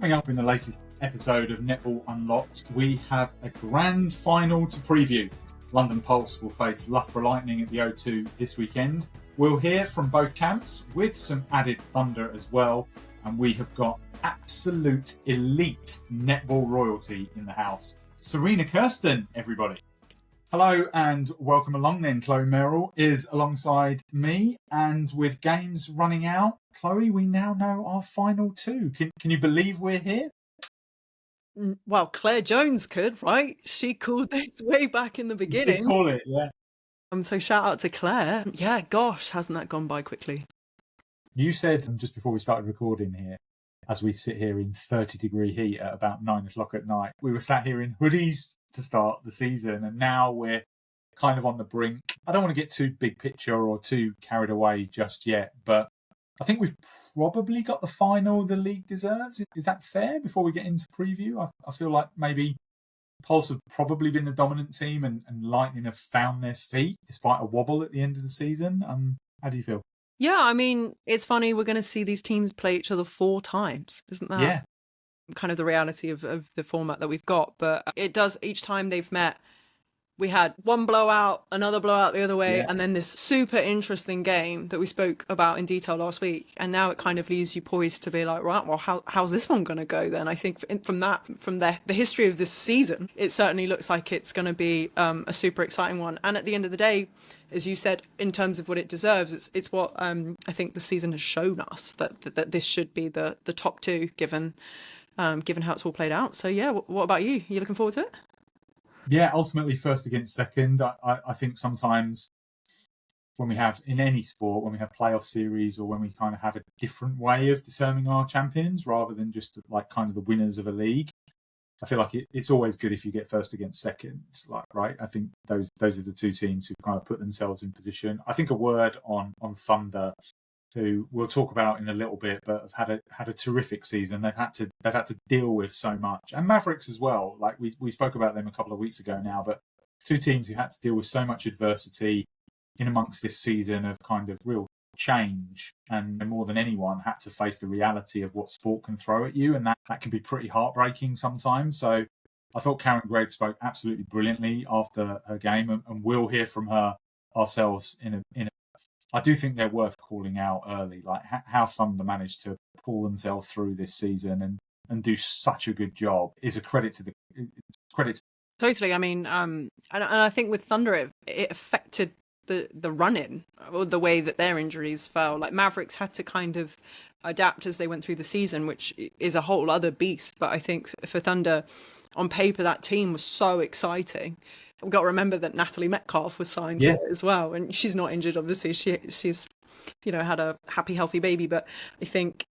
Coming up in the latest episode of Netball Unlocked, we have a grand final to preview. London Pulse will face Loughborough Lightning at the O2 this weekend. We'll hear from both camps with some added thunder as well. And we have got absolute elite netball royalty in the house. Serena Kersten, everybody. Hello and welcome along then. Chloe Merrill is alongside me, and with games running out, Chloe, we now know our final two. Can you believe we're here? Well, Claire Jones could, right? She called this way back in the beginning. Did call it, yeah. So shout out to Claire. Yeah, gosh, hasn't that gone by quickly? You said just before we started recording here, as we sit here in 30-degree heat at about 9 o'clock at night, we were sat here in hoodies to start the season, and now we're kind of on the brink. I don't want to get too big picture or too carried away just yet, but I think we've probably got the final the league deserves. Is that fair before we get into preview? I feel like maybe Pulse have probably been the dominant team and Lightning have found their feet despite a wobble at the end of the season. How do you feel? Yeah, I mean, it's funny. We're going to see these teams play each other 4 times. Isn't that kind of the reality of the format that we've got? But it does, each time they've met, we had one blowout, another blowout the other way, and then this super interesting game that we spoke about in detail last week. And now it kind of leaves you poised to be like, right, well, how's this one going to go then? I think from the history of this season, it certainly looks like it's going to be a super exciting one. And at the end of the day, as you said, in terms of what it deserves, it's what I think the season has shown us, that this should be the top 2 given how it's all played out. So yeah, what about you? Are you looking forward to it? Yeah, ultimately first against second. I think sometimes when we have, in any sport, when we have playoff series or when we kind of have a different way of determining our champions rather than just like kind of the winners of a league, I feel like it's always good if you get first against second, right? I think those are the 2 teams who kind of put themselves in position. I think a word on Thunder, who we'll talk about in a little bit, but have had a terrific season. They've had to deal with so much, and Mavericks as well. Like we spoke about them a couple of weeks ago now, but 2 teams who had to deal with so much adversity in amongst this season of kind of real change, and more than anyone had to face the reality of what sport can throw at you, and that can be pretty heartbreaking sometimes. So I thought Karen Greig spoke absolutely brilliantly after her game, and we'll hear from her ourselves in a I do think they're worth calling out early, like how Thunder managed to pull themselves through this season and do such a good job is a credit to the credit. Totally. I mean, and I think with Thunder, it affected the run-in or the way that their injuries fell. Like Mavericks had to kind of adapt as they went through the season, which is a whole other beast. But I think for Thunder, on paper, that team was so exciting. We've got to remember that Natalie Metcalf was signed to it as well, and she's not injured. Obviously, she's had a happy, healthy baby. But I think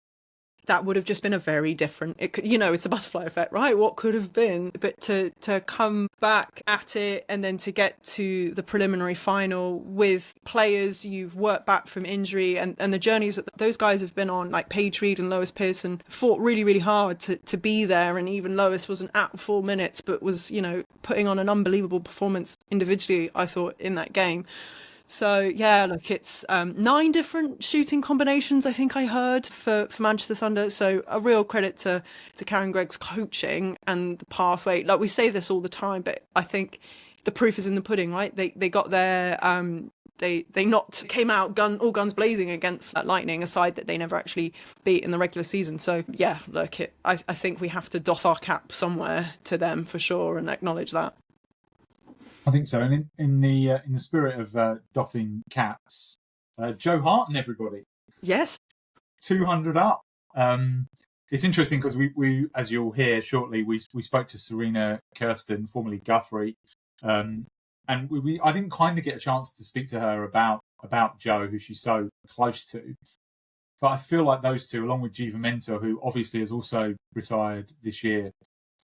that would have just been a very different. It could, it's a butterfly effect, right? What could have been, but to come back at it and then to get to the preliminary final with players you've worked back from injury and the journeys that those guys have been on, like Paige Reed and Lois Pearson, fought really, really hard to be there. And even Lois wasn't at full minutes, but was, putting on an unbelievable performance individually, I thought, in that game. So yeah, look, it's 9 different shooting combinations, I think I heard, for Manchester Thunder. So a real credit to Karen Greig's coaching and the pathway. Like we say this all the time, but I think the proof is in the pudding, right? They got there. They came out all guns blazing against Lightning, a side that they never actually beat in the regular season. So yeah, look, I think we have to doff our cap somewhere to them for sure and acknowledge that. I think so, and in the spirit of doffing caps, Joe Hart and everybody. Yes, 200 up. It's interesting because we, as you'll hear shortly, we spoke to Serena Kersten, formerly Guthrie, and I didn't kind of get a chance to speak to her about Joe, who she's so close to. But I feel like those 2, along with Jiva Mentor, who obviously has also retired this year,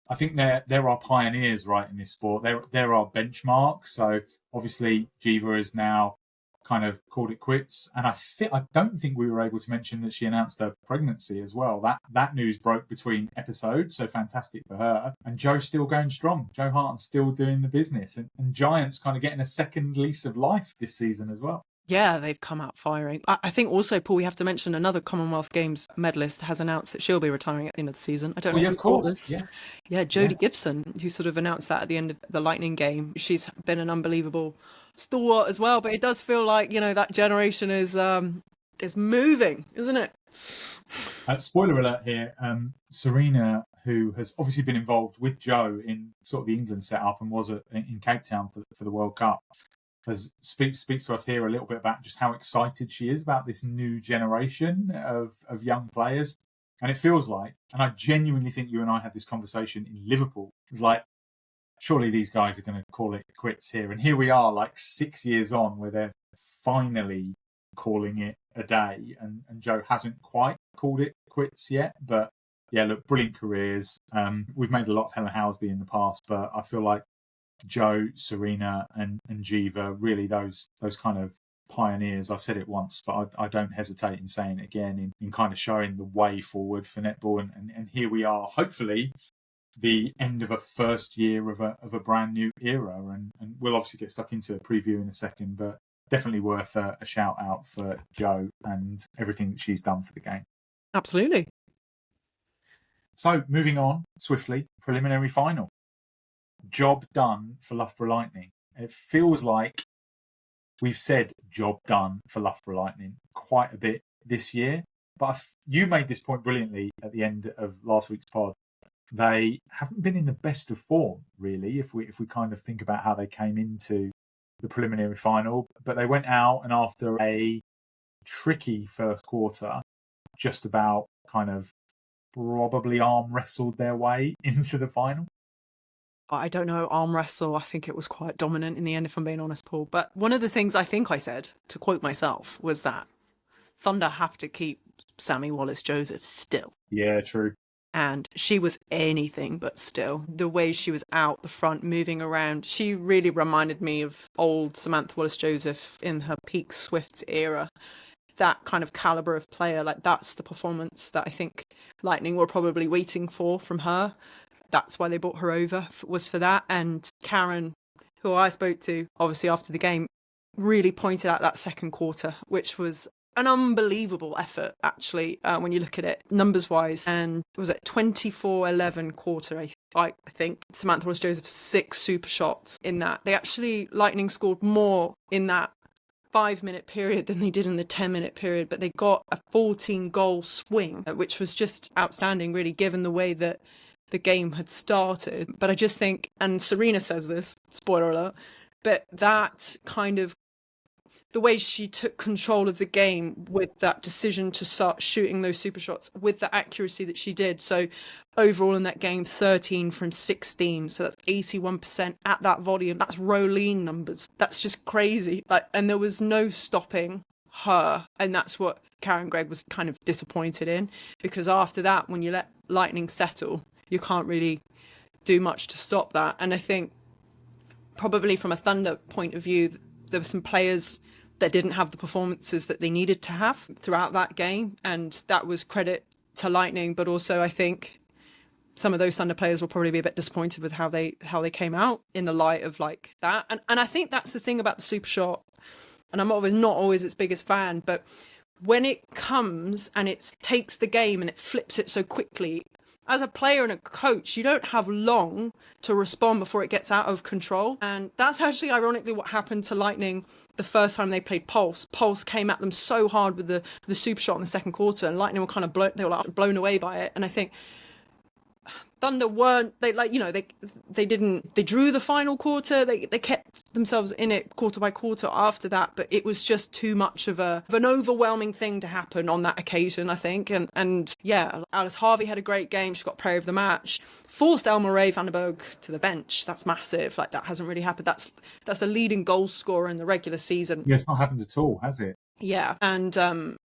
I think they're our pioneers, right, in this sport. They're our benchmark. So obviously Jiva has now kind of called it quits, and I don't think we were able to mention that she announced her pregnancy as well. That news broke between episodes, so fantastic for her. And Joe's still going strong. Joe Hart's still doing the business, and Giants kind of getting a second lease of life this season as well. Yeah, they've come out firing. I think also, Paul, we have to mention another Commonwealth Games medalist has announced that she'll be retiring at the end of the season. I don't know Yeah, if of you caught course. this. Yeah. Yeah, Yeah. Jodie Gibson, who sort of announced that at the end of the Lightning game. She's been an unbelievable stalwart as well, but it does feel like, that generation is moving, isn't it? Spoiler alert here. Serena, who has obviously been involved with Joe in sort of the England setup and was in Cape Town for the World Cup, speaks to us here a little bit about just how excited she is about this new generation of young players. And it feels like, and I genuinely think you and I had this conversation in Liverpool, it's like, surely these guys are going to call it quits here. And here we are, like 6 years on, where they're finally calling it a day. And Joe hasn't quite called it quits yet. But yeah, look, brilliant careers. We've made a lot of Helen Howsby in the past, but I feel like Joe, Serena, and Jiva, really those kind of pioneers. I've said it once, but I don't hesitate in saying it again, in kind of showing the way forward for netball. And here we are, hopefully, the end of a first year of a brand new era. And we'll obviously get stuck into a preview in a second, but definitely worth a shout out for Joe and everything that she's done for the game. Absolutely. So moving on swiftly, preliminary final. Job done for Loughborough Lightning. It feels like we've said job done for Loughborough Lightning quite a bit this year. But you made this point brilliantly at the end of last week's pod. They haven't been in the best of form, really, if we kind of think about how they came into the preliminary final. But they went out, and after a tricky first quarter, just about kind of probably arm wrestled their way into the final. I don't know, arm wrestle. I think it was quite dominant in the end, if I'm being honest, Paul. But one of the things I think I said, to quote myself, was that Thunder have to keep Sammy Wallace-Joseph still. Yeah, true. And she was anything but still. The way she was out the front, moving around, she really reminded me of old Samantha Wallace-Joseph in her peak Swifts era. That kind of caliber of player, like that's the performance that I think Lightning were probably waiting for from her. That's why they brought her over, was for that. And Karen, who I spoke to, obviously after the game, really pointed out that second quarter, which was an unbelievable effort, actually, when you look at it numbers-wise. And was it 24-11 quarter, I think. Samantha Wallace-Joseph 6 super shots in that. They actually, Lightning scored more in that 5-minute period than they did in the 10-minute period, but they got a 14-goal swing, which was just outstanding, really, given the way that the game had started. But I just think, and Serena says this, spoiler alert, but that kind of the way she took control of the game with that decision to start shooting those super shots with the accuracy that she did. So overall in that game, 13 from 16. So that's 81% at that volume. That's Rolene numbers. That's just crazy. And there was no stopping her. And that's what Karen Greig was kind of disappointed in, because after that, when you let Lightning settle, you can't really do much to stop that. And I think probably from a Thunder point of view, there were some players that didn't have the performances that they needed to have throughout that game. And that was credit to Lightning, but also I think some of those Thunder players will probably be a bit disappointed with how they came out in the light of like that. And I think that's the thing about the super shot. And I'm not always its biggest fan, but when it comes and it takes the game and it flips it so quickly, as a player and a coach, you don't have long to respond before it gets out of control. And that's actually ironically what happened to Lightning the first time they played Pulse. Pulse came at them so hard with the super shot in the second quarter, and Lightning were kind of blown away by it. And I think Thunder weren't, they drew the final quarter, they kept themselves in it quarter by quarter after that, but it was just too much of an overwhelming thing to happen on that occasion, I think. And yeah, Alice Harvey had a great game, she got player of the match, forced Elmarie Vandenberg to the bench. That's massive, like that hasn't really happened. That's a leading goal scorer in the regular season. Yeah, it's not happened at all, has it? Yeah, and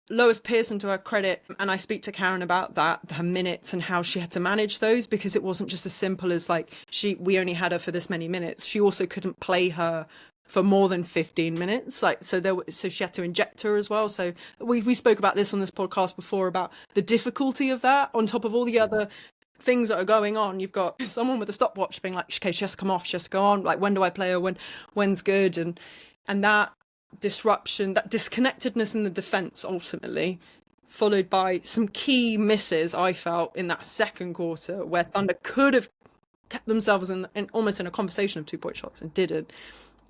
Lois Pearson, to her credit, and I speak to Karen about that, her minutes and how she had to manage those, because it wasn't just as simple as like we only had her for this many minutes. She also couldn't play her for more than 15 minutes. So she had to inject her as well. So we spoke about this on this podcast before, about the difficulty of that on top of all the other things that are going on. You've got someone with a stopwatch being like, okay, she has to come off, she has to go on. Like, when do I play her? When's good? And that disruption, that disconnectedness in the defence ultimately, followed by some key misses, I felt, in that second quarter where Thunder could have kept themselves in almost in a conversation of 2-point shots and didn't.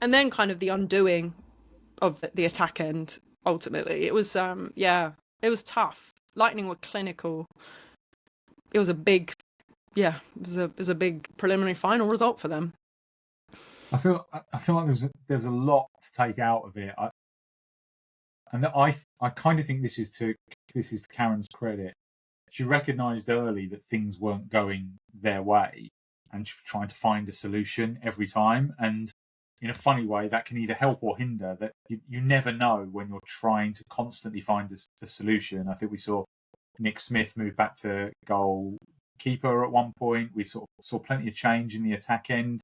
And then kind of the undoing of the attack end, ultimately. It was, it was tough. Lightning were clinical. It was a big, it was a big preliminary final result for them. I feel like there's a lot to take out of it. I kind of think this is to Karen's credit. She recognised early that things weren't going their way, and she was trying to find a solution every time. And in a funny way, that can either help or hinder. That you never know when you're trying to constantly find a solution. I think we saw Nick Smith move back to goalkeeper at one point. We saw plenty of change in the attack end.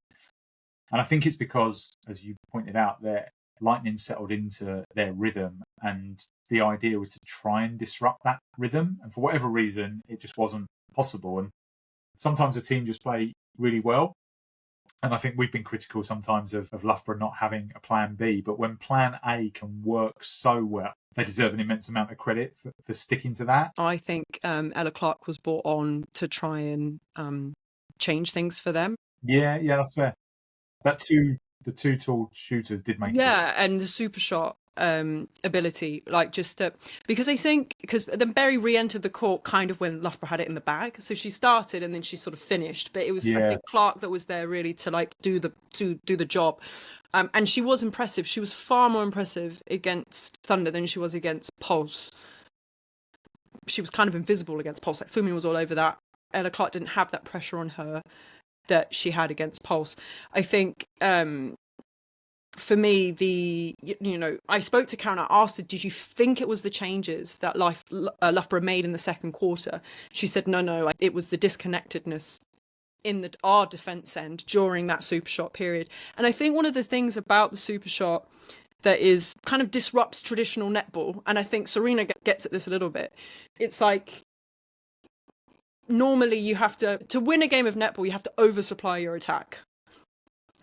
And I think it's because, as you pointed out there, Lightning settled into their rhythm, and the idea was to try and disrupt that rhythm. And for whatever reason, it just wasn't possible. And sometimes a team just play really well. And I think we've been critical sometimes of Loughborough not having a plan B. But when plan A can work so well, they deserve an immense amount of credit for sticking to that. I think Ella Clark was brought on to try and change things for them. Yeah, that's fair. The two tall shooters did make it. And the super shot ability, like because I think then Berry re-entered the court kind of when Loughborough had it in the bag, so she started and then she sort of finished, but it was I think Clark that was there really to like do the job, and she was impressive. She was far more impressive against Thunder than she was against Pulse. She was kind of invisible against Pulse. Like Fumi was all over that. Ella Clark didn't have that pressure on her that she had against Pulse. I think for me, I spoke to Karen. I asked her, did you think it was the changes that Loughborough made in the second quarter? She said, no, it was the disconnectedness in our defence end during that super shot period. And I think one of the things about the super shot that is kind of disrupts traditional netball, and I think Serena gets at this a little bit, it's like, normally you have to win a game of netball, you have to oversupply your attack.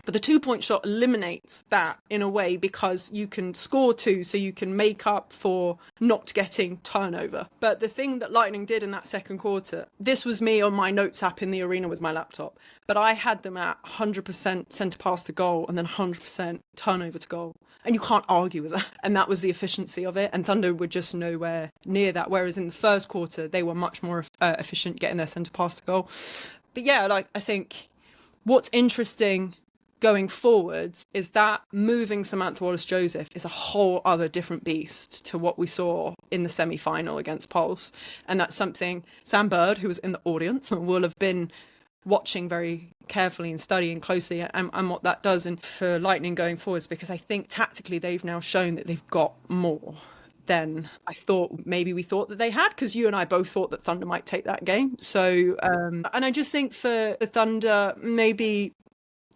But the 2-point shot eliminates that in a way, because you can score 2, so you can make up for not getting turnover. But the thing that Lightning did in that second quarter, this was me on my notes app in the arena with my laptop, but I had them at 100% centre pass to goal and then 100% turnover to goal. And you can't argue with that. And that was the efficiency of it. And Thunder were just nowhere near that. Whereas in the first quarter, they were much more efficient getting their centre pass to goal. But yeah, I think what's interesting going forwards is that moving Samantha Wallace-Joseph is a whole other different beast to what we saw in the semi-final against Pulse. And that's something Sam Bird, who was in the audience, will have been watching very carefully and studying closely and what that does and for Lightning going forwards, because I think tactically they've now shown that they've got more than I thought we thought that they had, because you and I both thought that Thunder might take that game. So and I just think for the Thunder, maybe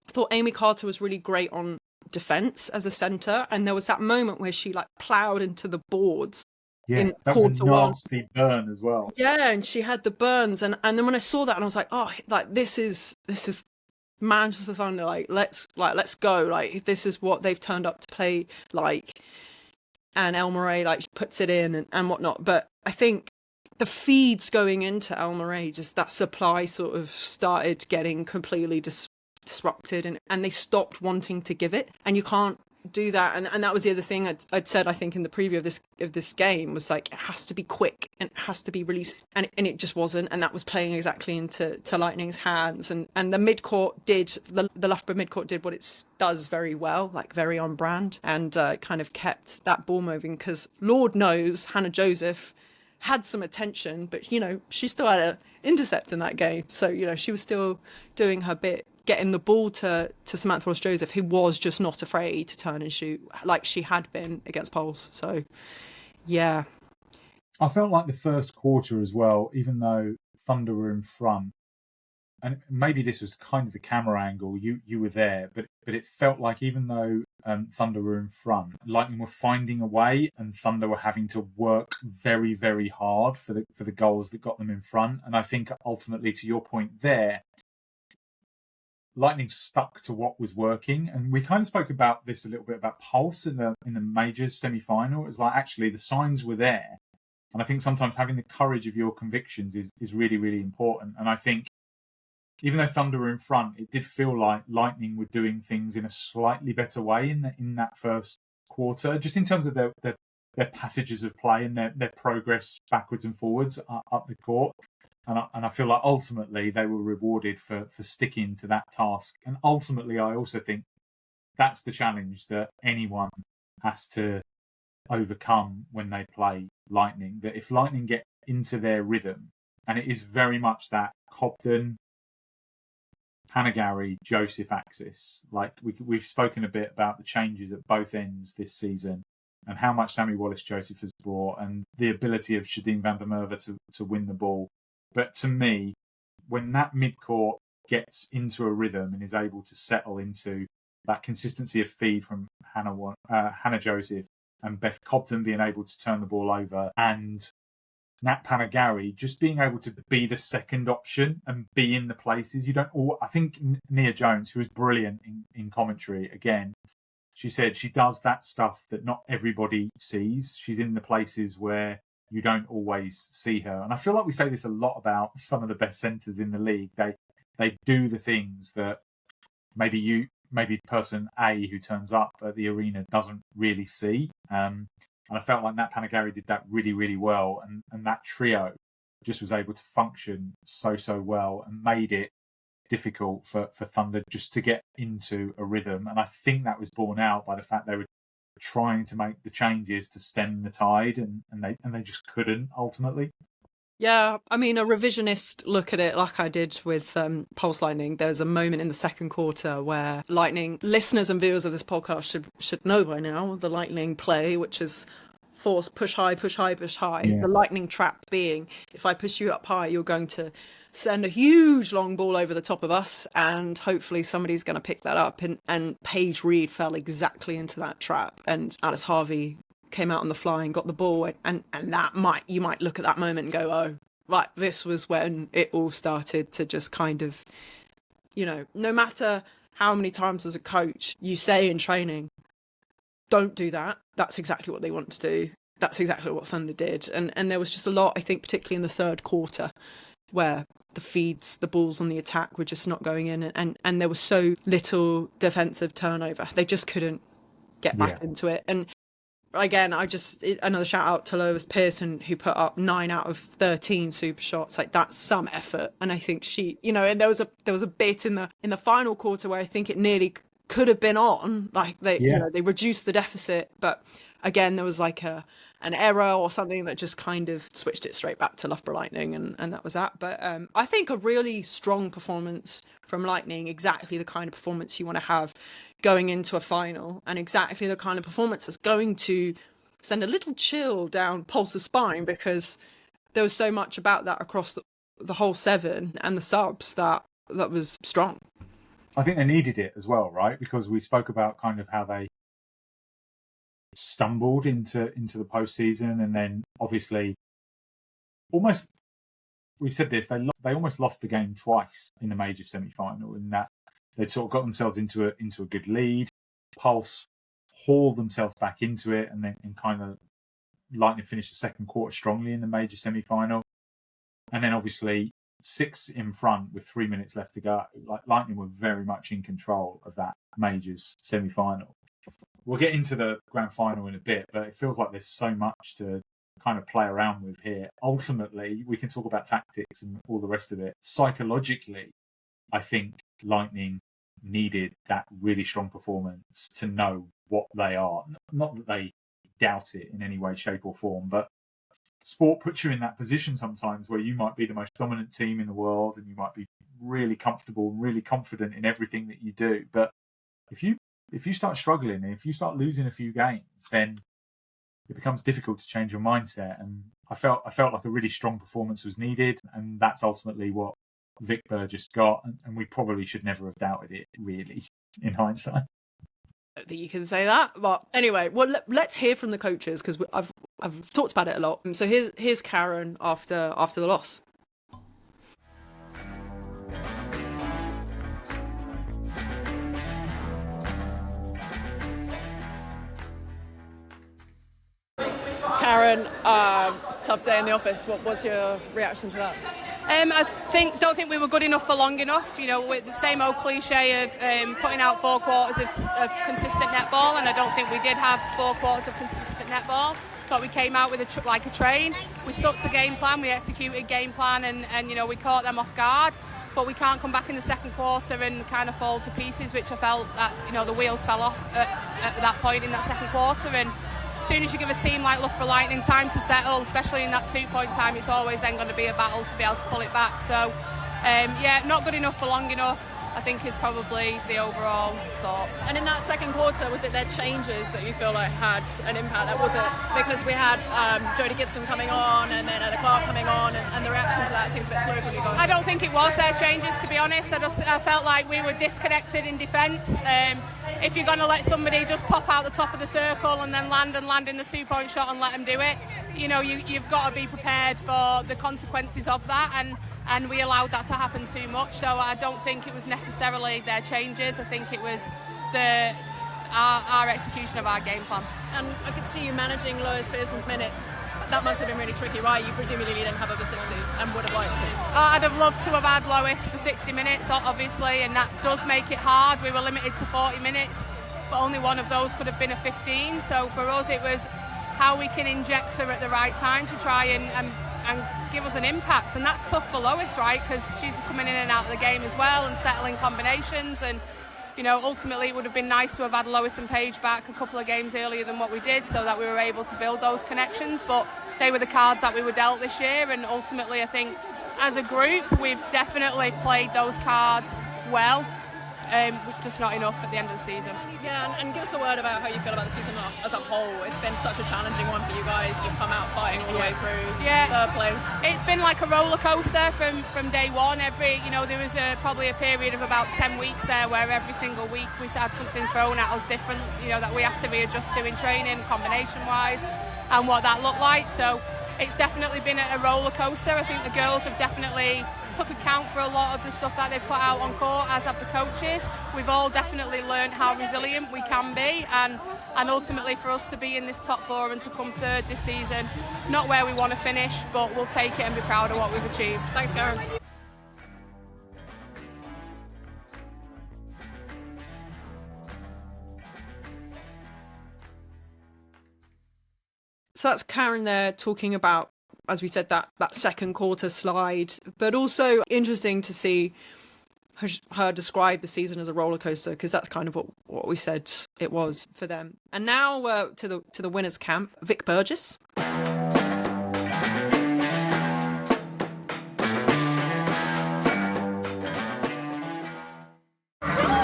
I thought Amy Carter was really great on defense as a center, and there was that moment where she plowed into the boards. Yeah, that was a nasty burn as well. Yeah, and she had the burns, and then when I saw that, and I was like, oh, this is Manchester Thunder. Let's go. This is what they've turned up to play like. And El Moray puts it in and whatnot. But I think the feeds going into El Moray, just that supply sort of started getting completely disrupted, and they stopped wanting to give it, and you can't do that. And that was the other thing I'd said, I think, in the preview of this game, was it has to be quick and it has to be released, and it just wasn't, and that was playing exactly into Lightning's hands. And the midcourt the Loughborough midcourt did what it does very well, very on brand, and kind of kept that ball moving, because Lord knows Hannah Joseph had some attention, but she still had an intercept in that game, so she was still doing her bit, getting the ball to Samantha Wallace-Joseph, who was just not afraid to turn and shoot like she had been against Pulse. So, yeah. I felt like the first quarter as well, even though Thunder were in front, and maybe this was kind of the camera angle, you were there, but it felt like even though Thunder were in front, Lightning were finding a way, and Thunder were having to work very, very hard for the goals that got them in front. And I think ultimately, to your point there, Lightning stuck to what was working, and we kind of spoke about this a little bit about Pulse in the majors semi-final. It was like actually the signs were there, and I think sometimes having the courage of your convictions is really, really important. And I think even though Thunder were in front, it did feel like Lightning were doing things in a slightly better way in that first quarter, just in terms of their passages of play and their progress backwards and forwards up the court. And I feel like ultimately they were rewarded for sticking to that task. And ultimately, I also think that's the challenge that anyone has to overcome when they play Lightning. That if Lightning get into their rhythm, and it is very much that Cobden, Hanagari, Joseph axis. Like we've spoken a bit about the changes at both ends this season and how much Sammy Wallace-Joseph has brought and the ability of Shadeen van der Merwe to win the ball. But to me, when that midcourt gets into a rhythm and is able to settle into that consistency of feed from Hannah Joseph and Beth Cobden being able to turn the ball over, and Nat Panagari just being able to be the second option and be in the places you don't. I think Nia Jones, who was brilliant in commentary, again, she said she does that stuff that not everybody sees. She's in the places where you don't always see her. And I feel like we say this a lot about some of the best centres in the league. They do the things that maybe person A who turns up at the arena doesn't really see. And I felt like Nat Panagari did that really, really well. And that trio just was able to function so well and made it difficult for Thunder just to get into a rhythm. And I think that was borne out by the fact they were trying to make the changes to stem the tide, and they just couldn't ultimately. Yeah, I mean, a revisionist look at it like I did with Pulse Lightning. There's a moment in the second quarter where Lightning listeners and viewers of this podcast should know by now the Lightning play, which is force, push high, push high, push high. Yeah. The Lightning trap being, if I push you up high, you're going to send a huge long ball over the top of us, and hopefully somebody's going to pick that up. And Paige Reed fell exactly into that trap, and Alice Harvey came out on the fly and got the ball, and that you might look at that moment and go, oh, right, this was when it all started to just kind of, no matter how many times as a coach you say in training, don't do that. That's exactly what they want to do. That's exactly what Thunder did. And there was just a lot, I think, particularly in the third quarter, where the feeds, the balls on the attack were just not going in, and there was so little defensive turnover. They just couldn't get back into it. And again, another shout out to Lois Pearson, who put up 9 out of 13 super shots. Like, that's some effort. And I think she, and there was a bit in the final quarter where I think it nearly could have been on. Like they reduced the deficit, but again, there was like an error or something that just kind of switched it straight back to Loughborough Lightning, and that was that. But I think a really strong performance from Lightning, exactly the kind of performance you want to have going into a final, and exactly the kind of performance that's going to send a little chill down Pulse's spine, because there was so much about that across the whole 7 and the subs that was strong. I think they needed it as well, right? Because we spoke about kind of how they stumbled into the postseason, and then obviously almost, we said this, they almost lost the game twice in the major semi-final, in that they sort of got themselves into a good lead. Pulse hauled themselves back into it, and then kind of Lightning finished the second quarter strongly in the major semi-final, and then obviously 6 in front with 3 minutes left to go. Like, Lightning were very much in control of that majors semi-final. We'll get into the grand final in a bit, but it feels like there's so much to kind of play around with here. Ultimately, we can talk about tactics and all the rest of it. Psychologically, I think Lightning needed that really strong performance to know what they are. Not that they doubt it in any way, shape or form, but sport puts you in that position sometimes where you might be the most dominant team in the world and you might be really comfortable and really confident in everything that you do. But if you start struggling and if you start losing a few games, then it becomes difficult to change your mindset. And I felt like a really strong performance was needed, and that's ultimately what Vic Burgess got. And we probably should never have doubted it, really, in hindsight. I don't think you can say that, but anyway, well, let's hear from the coaches, because I've talked about it a lot. So here's Karen after the loss. Karen, tough day in the office. What was your reaction to that? I don't think we were good enough for long enough. With the same old cliche of putting out 4 quarters of consistent netball, and I don't think we did have 4 quarters of consistent netball. Thought we came out with like a train. We stuck to game plan. We executed game plan, and we caught them off guard. But we can't come back in the second quarter and kind of fall to pieces, which I felt that the wheels fell off at that point in that second quarter. And as soon as you give a team like Loughborough Lightning time to settle, especially in that 2-point time, it's always then going to be a battle to be able to pull it back. So, not good enough for long enough, I think, is probably the overall thoughts. And in that second quarter, was it their changes that you feel like had an impact? That was it because we had Jodie Gibson coming on and then Ella Clark coming on, and the reaction to that seemed a bit slow from you guys. I don't think it was their changes, to be honest. I felt like we were disconnected in defence. If you're going to let somebody just pop out the top of the circle and then land in the 2-point shot and let them do it, you've got to be prepared for the consequences of that, and we allowed that to happen too much. So I don't think it was necessarily their changes. I think it was our execution of our game plan. And I could see you managing Lois Pearson's minutes. That must have been really tricky, right? You presumably didn't have over 60 and would have liked to. I'd have loved to have had Lois for 60 minutes, obviously, and that does make it hard. We were limited to 40 minutes, but only one of those could have been a 15. So for us, it was how we can inject her at the right time to try and give us an impact. And that's tough for Lois, right? Because she's coming in and out of the game as well and settling combinations. And ultimately it would have been nice to have had Lois and Paige back a couple of games earlier than what we did, so that we were able to build those connections. But they were the cards that we were dealt this year, and ultimately I think as a group we've definitely played those cards well, just not enough at the end of the season. Yeah, and give us a word about how you feel about the season as a whole. It's been such a challenging one for you guys. You've come out fighting all the way through. Third place. It's been like a roller coaster from day one. There was probably a period of about 10 weeks there where every single week we had something thrown at us different, that we had to readjust to in training, combination wise, and what that looked like. So it's definitely been a roller coaster. I think the girls have definitely took account for a lot of the stuff that they've put out on court, as have the coaches. We've all definitely learned how resilient we can be, and ultimately for us to be in this top 4 and to come third this season, not where we want to finish, but we'll take it and be proud of what we've achieved. Thanks, Karen. So that's Karen there talking about, as we said, that second quarter slide, but also interesting to see her describe the season as a roller coaster, because that's kind of what we said it was for them. And now to the winners camp, Vic Burgess.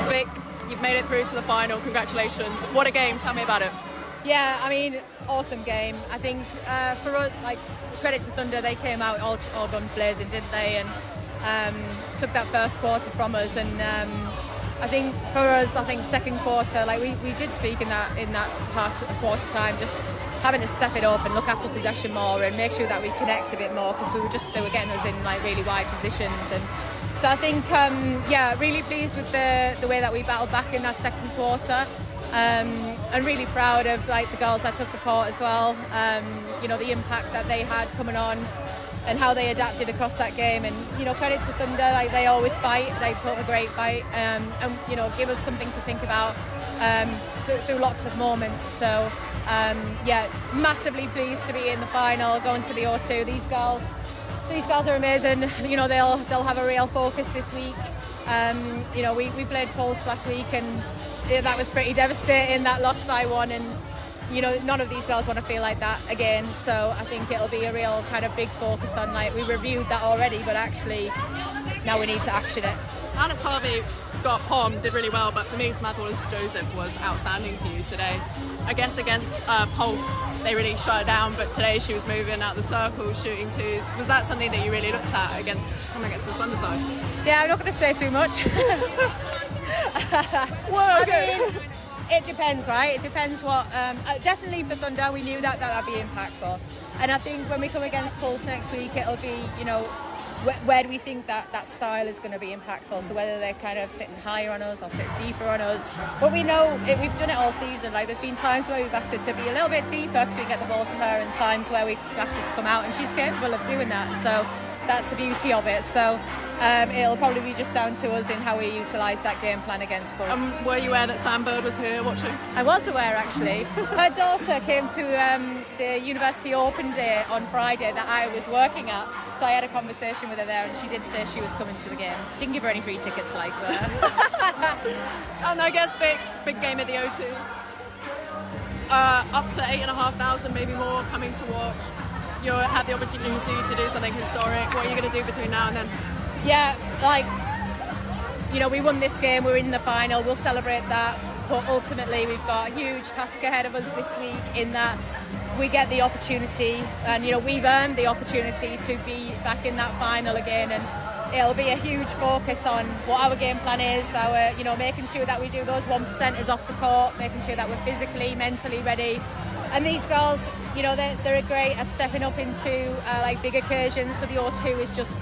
Vic, you've made it through to the final. Congratulations. What a game. Tell me about it. Yeah, I mean, awesome game. I think for us, credit to Thunder, they came out all guns blazing, didn't they? And took that first quarter from us. And I think for us, second quarter, we did speak in that quarter time, just having to step it up and look after possession more and make sure that we connect a bit more, because they were getting us in really wide positions. And so I think really pleased with the way that we battled back in that second quarter. And really proud of the girls that took the court as well. The impact that they had coming on and how they adapted across that game. And credit to Thunder, they always fight. They put a great fight, and give us something to think about through lots of moments. So massively pleased to be in the final, going to the O2. These girls are amazing. They'll have a real focus this week. We played Pulse last week, and that was pretty devastating, that loss by 1, and none of these girls want to feel like that again. So I think it'll be a real kind of big focus on, we reviewed that already, but actually now we need to action it. Alice Harvey got palmed, did really well, but for me Samantha Wallace-Joseph was outstanding for you today. I guess against Pulse they really shut her down, but today she was moving out the circle, shooting twos. Was that something that you really looked at coming against the Thunder side? Yeah, I'm not going to say too much. Well, okay. It depends, right? It depends what. Definitely for Thunder, we knew that that'd be impactful, and I think when we come against Pulse next week, it'll be, you know, where do we think that style is going to be impactful? So whether they're kind of sitting higher on us or sitting deeper on us. But we know we've done it all season. Like, there's been times where we've asked her to be a little bit deeper because we get the ball to her, and times where we've asked her to come out, and she's capable of doing that. So that's the beauty of it. So it'll probably be just down to us in how we utilise that game plan against Pulse. Were you aware that Sam Bird was here watching? I was aware, actually. Her daughter came to the University Open Day on Friday that I was working at, so I had a conversation with her there, and she did say she was coming to the game. Didn't give her any free tickets, like, but... And I guess big game at the O2. Up to 8,500, maybe more, coming to watch. You had the opportunity to do something historic. What are you going to do between now and then? Yeah, like, you know, we won this game, we're in the final, we'll celebrate that, but ultimately we've got a huge task ahead of us this week in that we get the opportunity, and, you know, we've earned the opportunity to be back in that final again, and it'll be a huge focus on what our game plan is, our, you know, making sure that we do those 1%ers off the court, making sure that we're physically, mentally ready. And these girls, you know, they're great at stepping up into like big occasions, so the O2 is just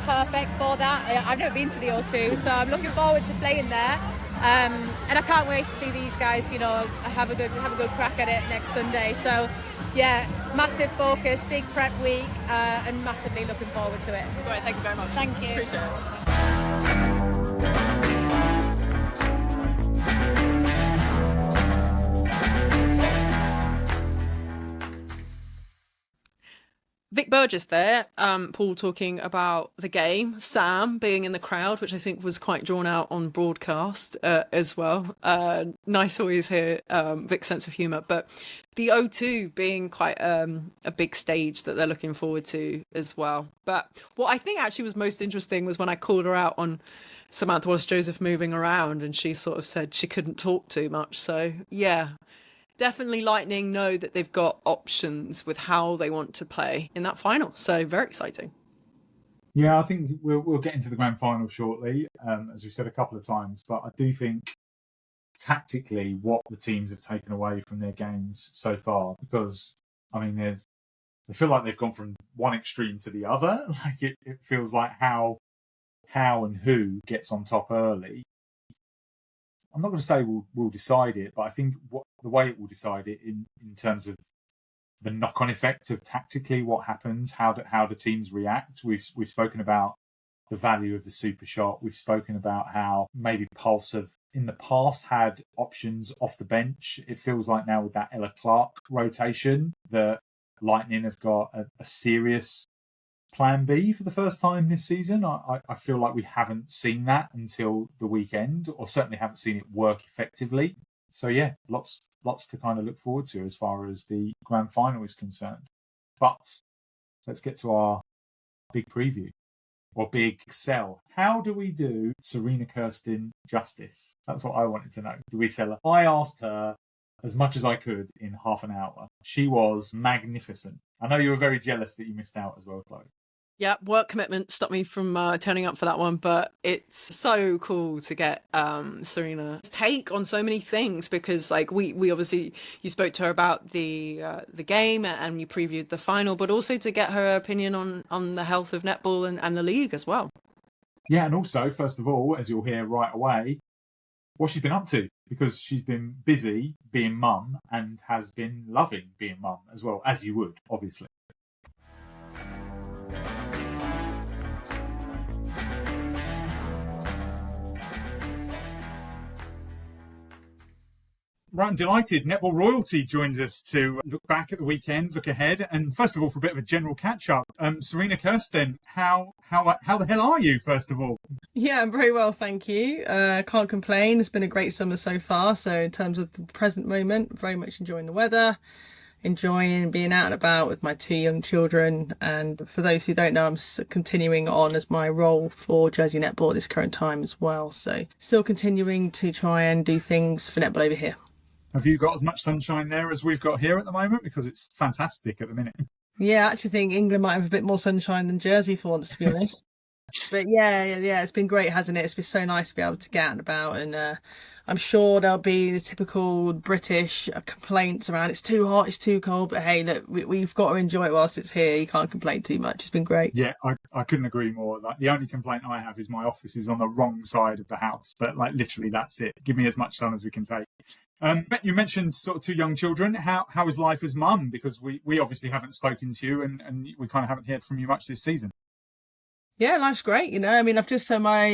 perfect for that. I've never been to the O2, so I'm looking forward to playing there, and I can't wait to see these guys, you know, have a good crack at it next Sunday. So yeah, massive focus, big prep week, and massively looking forward to it. Great, thank you very much. Thank you. Appreciate it. Vic Burgess there, Paul talking about the game, Sam being in the crowd, which I think was quite drawn out on broadcast as well. Nice always hear Vic's sense of humour, but the O2 being quite a big stage that they're looking forward to as well. But what I think actually was most interesting was when I called her out on Samantha Wallace-Joseph moving around, and she sort of said she couldn't talk too much. So yeah. Definitely Lightning know that they've got options with how they want to play in that final. So very exciting. Yeah, I think we'll get into the grand final shortly, as we've said a couple of times. But I do think tactically what the teams have taken away from their games so far, because, I mean, they feel like they've gone from one extreme to the other. Like it feels like how and who gets on top early. I'm not going to say we'll decide it, but I think the way it will decide it in terms of the knock-on effect of tactically what happens, how do teams react. We've spoken about the value of the super shot. We've spoken about how maybe Pulse have in the past had options off the bench. It feels like now with that Ella Clark rotation that Lightning have got a serious plan B for the first time this season. I feel like we haven't seen that until the weekend, or certainly haven't seen it work effectively. So yeah, lots to kind of look forward to as far as the grand final is concerned. But let's get to our big preview, or big sell. How do we do Serena Kersten justice? That's what I wanted to know. Do we sell her? I asked her as much as I could in half an hour. She was magnificent. I know you were very jealous that you missed out as well, Chloe. Yeah, work commitment stopped me from turning up for that one, but it's so cool to get Serena's take on so many things, because like we obviously, you spoke to her about the game and you previewed the final, but also to get her opinion on the health of netball and the league as well. Yeah, and also, first of all, as you'll hear right away, what she's been up to, because she's been busy being mum and has been loving being mum as well, as you would, obviously. Right, I'm delighted. Netball Royalty joins us to look back at the weekend, look ahead, and first of all, for a bit of a general catch-up. Serena Kersten, how the hell are you, first of all? Yeah, I'm very well, thank you. Can't complain. It's been a great summer so far. So in terms of the present moment, very much enjoying the weather, enjoying being out and about with my two young children. And for those who don't know, I'm continuing on as my role for Jersey Netball at this current time as well. So still continuing to try and do things for netball over here. Have you got as much sunshine there as we've got here at the moment? Because it's fantastic at the minute. Yeah, I actually think England might have a bit more sunshine than Jersey for once, to be honest. But yeah, it's been great, hasn't it? It's been so nice to be able to get out and about, and I I'm sure there'll be the typical British complaints around it's too hot, it's too cold, but hey, look, we've got to enjoy it whilst it's here. You can't complain too much. It's been great. Yeah, I couldn't agree more. Like, the only complaint I have is my office is on the wrong side of the house, but like literally that's it. Give me as much sun as we can take. You mentioned sort of 2 young children. How is life as mum? Because we obviously haven't spoken to you and we kind of haven't heard from you much this season. Yeah, life's great. I mean, my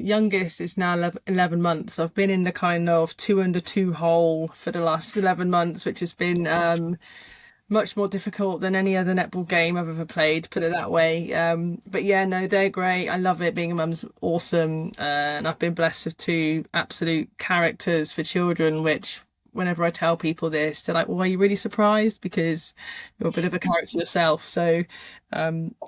youngest is now 11 months. I've been in the kind of 2 under 2 hole for the last 11 months, which has been much more difficult than any other netball game I've ever played, put it that way. But yeah, no, they're great. I love it. Being a mum's awesome. And I've been blessed with 2 absolute characters for children, which whenever I tell people this, they're like, well, are you really surprised? Because you're a bit of a character yourself. So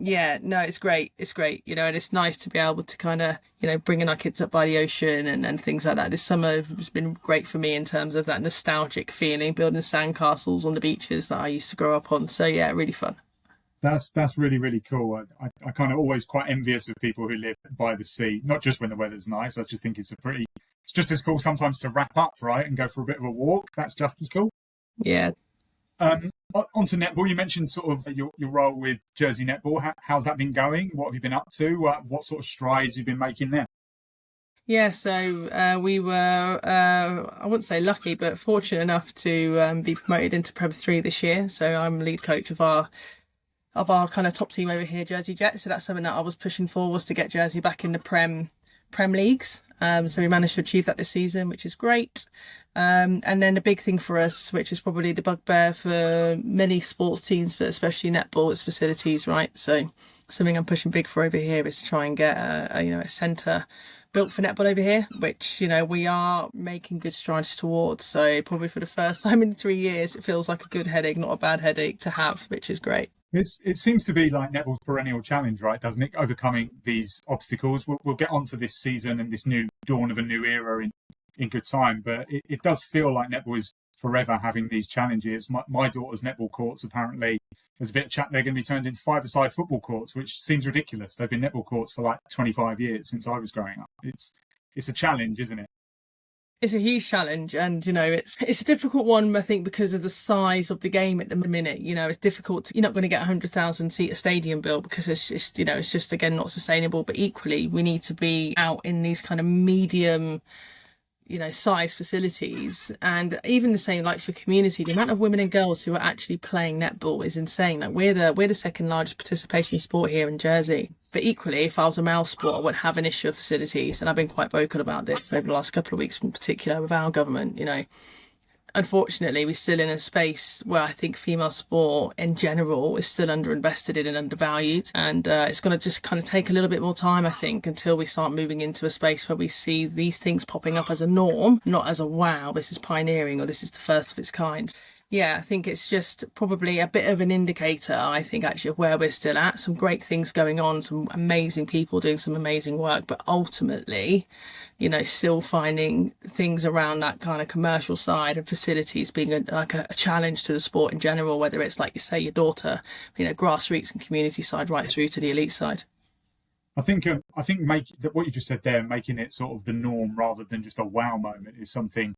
yeah, no, it's great. It's great, and it's nice to be able to kind of, bringing our kids up by the ocean and things like that. This summer has been great for me in terms of that nostalgic feeling, building sandcastles on the beaches that I used to grow up on. So yeah, really fun. That's really, really cool. I kind of always quite envious of people who live by the sea, not just when the weather's nice. I just think it's just as cool sometimes to wrap up, right, and go for a bit of a walk. That's just as cool. Yeah. Onto netball, you mentioned sort of your role with Jersey Netball. How's that been going? What have you been up to? What sort of strides you've been making there? Yeah, so we were, I wouldn't say lucky, but fortunate enough to be promoted into Prem 3 this year. So I'm lead coach of our kind of top team over here, Jersey Jets. So that's something that I was pushing for, was to get Jersey back in the Prem leagues. So we managed to achieve that this season, which is great. And then the big thing for us, which is probably the bugbear for many sports teams, but especially netball, is facilities, right? So something I'm pushing big for over here is to try and get a centre built for netball over here, which, we are making good strides towards. So probably for the first time in 3 years, it feels like a good headache, not a bad headache to have, which is great. It seems to be like netball's perennial challenge, right? Doesn't it? Overcoming these obstacles. We'll get onto this season and this new dawn of a new era in good time. But it does feel like netball is forever having these challenges. My daughter's netball courts, apparently, there's a bit of chat they're going to be turned into 5-a-side football courts, which seems ridiculous. They've been netball courts for like 25 years since I was growing up. It's a challenge, isn't it? It's a huge challenge, and it's a difficult one, I think, because of the size of the game at the minute. It's difficult. You're not going to get 100,000 seat stadium built because it's just again not sustainable. But equally, we need to be out in these kind of medium size facilities. And even the same, like for community, the amount of women and girls who are actually playing netball is insane. Like we're the second largest participation sport here in Jersey. But equally, if I was a male sport, I wouldn't have an issue of facilities. And I've been quite vocal about this over the last couple of weeks, in particular with our government. Unfortunately, we're still in a space where I think female sport in general is still underinvested in and undervalued. And it's going to just kind of take a little bit more time, I think, until we start moving into a space where we see these things popping up as a norm, not as a wow, this is pioneering or this is the first of its kind. Yeah, I think it's just probably a bit of an indicator, I think, actually, of where we're still at. Some great things going on, some amazing people doing some amazing work, but ultimately, still finding things around that kind of commercial side and facilities being a challenge to the sport in general, whether it's, like you say, your daughter, grassroots and community side right through to the elite side. I think what you just said there, making it sort of the norm rather than just a wow moment, is something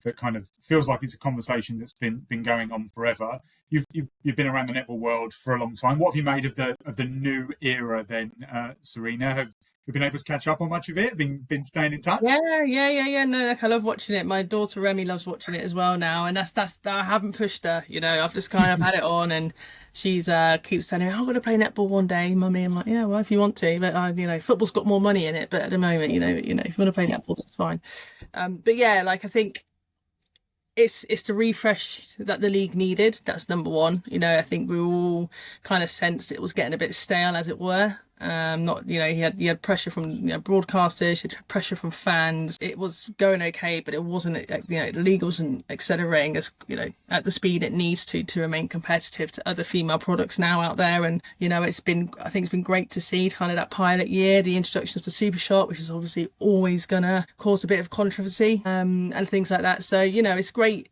that kind of feels like it's a conversation that's been going on forever. You've been around the netball world for a long time. What have you made of the new era then, Serena? Have you been able to catch up on much of it? Been staying in touch? Yeah. No, I love watching it. My daughter Remy loves watching it as well now, and that's I haven't pushed her. I've just kind of had it on, and she's keeps telling me, I'm going to play netball one day, mummy. I'm like, yeah, well, if you want to, but football's got more money in it. But at the moment, if you want to play netball, that's fine. But yeah, I think it's the refresh that the league needed. That's number one. I think we all kind of sensed it was getting a bit stale, as it were. He had pressure from broadcasters, he had pressure from fans. It was going okay, but it wasn't. The league wasn't accelerating as at the speed it needs to remain competitive to other female products now out there. And I think it's been great to see kind of that pilot year, the introduction of the super shot, which is obviously always gonna cause a bit of controversy and things like that. So it's great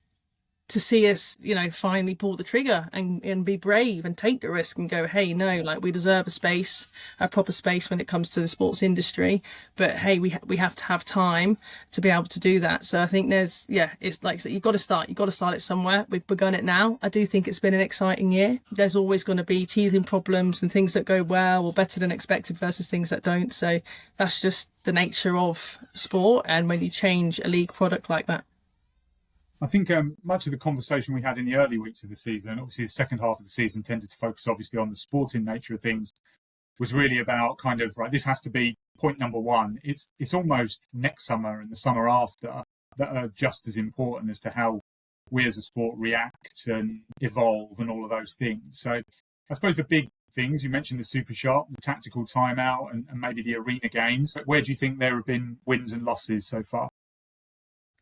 to see us, finally pull the trigger and be brave and take the risk and go, hey, no, like we deserve a proper space when it comes to the sports industry. But hey, we have to have time to be able to do that. So I think it's like, so you've got to start it somewhere. We've begun it now. I do think it's been an exciting year. There's always going to be teething problems and things that go well or better than expected versus things that don't. So that's just the nature of sport. And when you change a league product like that. I think much of the conversation we had in the early weeks of the season, obviously the second half of the season tended to focus obviously on the sporting nature of things, was really about kind of, right, this has to be point number one. It's almost next summer and the summer after that are just as important as to how we as a sport react and evolve and all of those things. So I suppose the big things, you mentioned the super shot, the tactical timeout and maybe the arena games. Where do you think there have been wins and losses so far?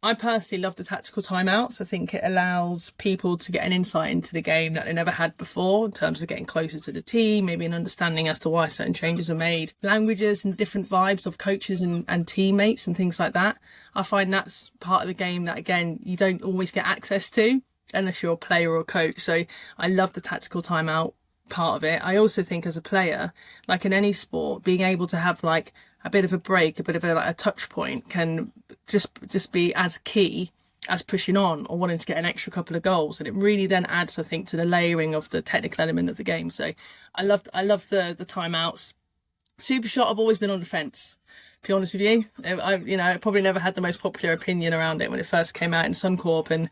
I personally love the tactical timeouts. I think it allows people to get an insight into the game that they never had before in terms of getting closer to the team, maybe an understanding as to why certain changes are made, languages and different vibes of coaches and teammates and things like that. I find that's part of the game that, again, you don't always get access to unless you're a player or a coach. So I love the tactical timeout part of it. I also think as a player, like in any sport, being able to have like a bit of a break, a bit of a touch point can just be as key as pushing on or wanting to get an extra couple of goals. And it really then adds, I think, to the layering of the technical element of the game. So I love the timeouts. Super shot, I've always been on the fence. To be honest with you, I probably never had the most popular opinion around it when it first came out in Suncorp. And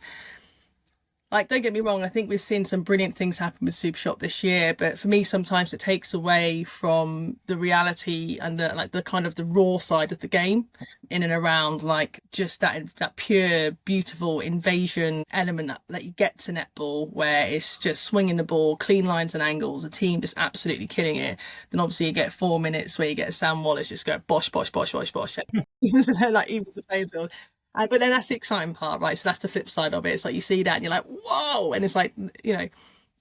like, don't get me wrong, I think we've seen some brilliant things happen with Super Shot this year, but for me, sometimes it takes away from the reality and the kind of the raw side of the game in and around like just that pure, beautiful invasion element that you get to netball, where it's just swinging the ball, clean lines and angles, a team just absolutely killing it. Then obviously you get 4 minutes where you get Sam Wallace just go bosh, bosh, bosh, bosh, bosh. Even to play field. But then that's the exciting part, right? So that's the flip side of it. It's like you see that and you're like, whoa! And it's like,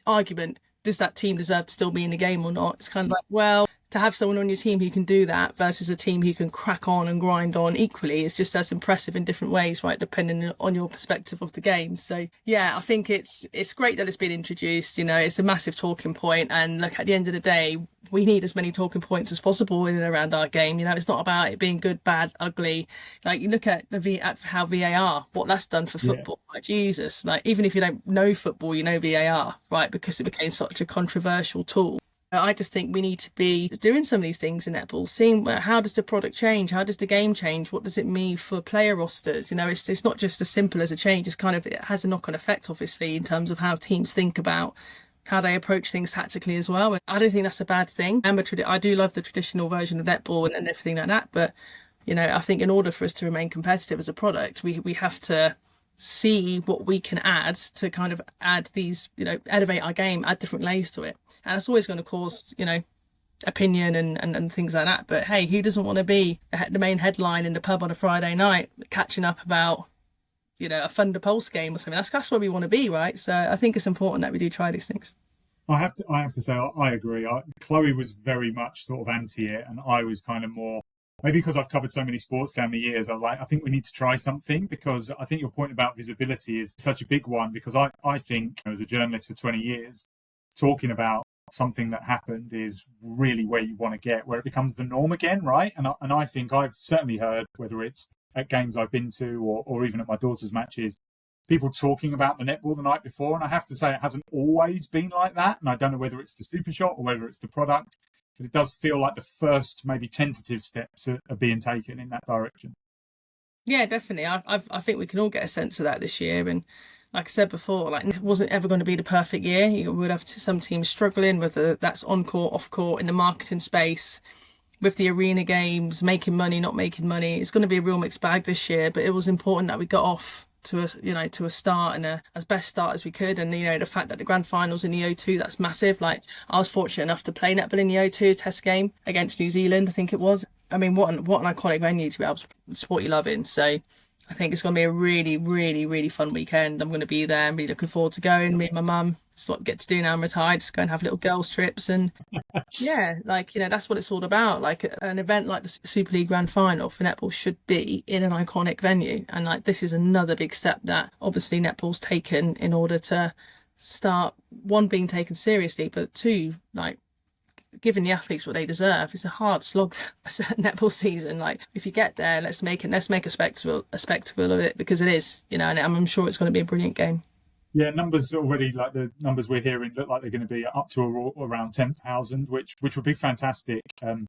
argument, does that team deserve to still be in the game or not? It's kind of like, well, to have someone on your team who can do that versus a team who can crack on and grind on equally is just as impressive in different ways, right? Depending on your perspective of the game. So yeah, I think it's great that it's been introduced. It's a massive talking point. And look, at the end of the day, we need as many talking points as possible in and around our game. It's not about it being good, bad, ugly. Like you look at how VAR, what that's done for football. Yeah. Like Jesus, like even if you don't know football, you know VAR, right? Because it became such a controversial tool. I just think we need to be doing some of these things in netball, seeing how does the product change, how does the game change, what does it mean for player rosters. It's not just as simple as a change. It's kind of, it has a knock-on effect, obviously, in terms of how teams think about how they approach things tactically as well. I don't think that's a bad thing. I do love the traditional version of netball and everything like that, but I think in order for us to remain competitive as a product, we have to see what we can add to kind of add these, elevate our game, add different layers to it. And it's always going to cause, opinion and things like that. But hey, who doesn't want to be the main headline in the pub on a Friday night, catching up about, a Thunder Pulse game or something? That's where we want to be, right? So I think it's important that we do try these things. I have to say, I agree. Chloe was very much sort of anti it, and I was kind of more, maybe because I've covered so many sports down the years, I think we need to try something, because I think your point about visibility is such a big one, because I think as a journalist for 20 years, talking about something that happened is really where you want to get, where it becomes the norm again, right? And I think I've certainly heard, whether it's at games I've been to or even at my daughter's matches, people talking about the netball the night before. And I have to say, it hasn't always been like that. And I don't know whether it's the super shot or whether it's the product, but it does feel like the first maybe tentative steps are being taken in that direction. Yeah, definitely. I think we can all get a sense of that this year. And like I said before, like it wasn't ever going to be the perfect year. You would have some teams struggling, whether that's on court, off court, in the marketing space, with the arena games, making money, not making money. It's going to be a real mixed bag this year, but it was important that we got off to a start and as best start as we could. And the fact that the grand finals in the O2, that's massive. Like I was fortunate enough to play netball in the O2 test game against New Zealand, I think it was. I mean, what an iconic venue to be able to support your love in. So I think it's going to be a really, really, really fun weekend. I'm going to be there and be looking forward to going. Me and my mum, it's what I get to do now I'm retired, just go and have little girls trips. And yeah, like, you know, that's what it's all about. Like an event like the Super League Grand Final for netball should be in an iconic venue. And like, this is another big step that obviously netball's taken in order to start, one, being taken seriously, but two, like, giving the athletes what they deserve. It's a hard slog, netball season. Like, if you get there, let's make a spectacle of it, because it is, you know, and I'm sure it's going to be a brilliant game. Yeah, numbers already, like the numbers we're hearing, look like they're going to be up to around 10,000, which would be fantastic for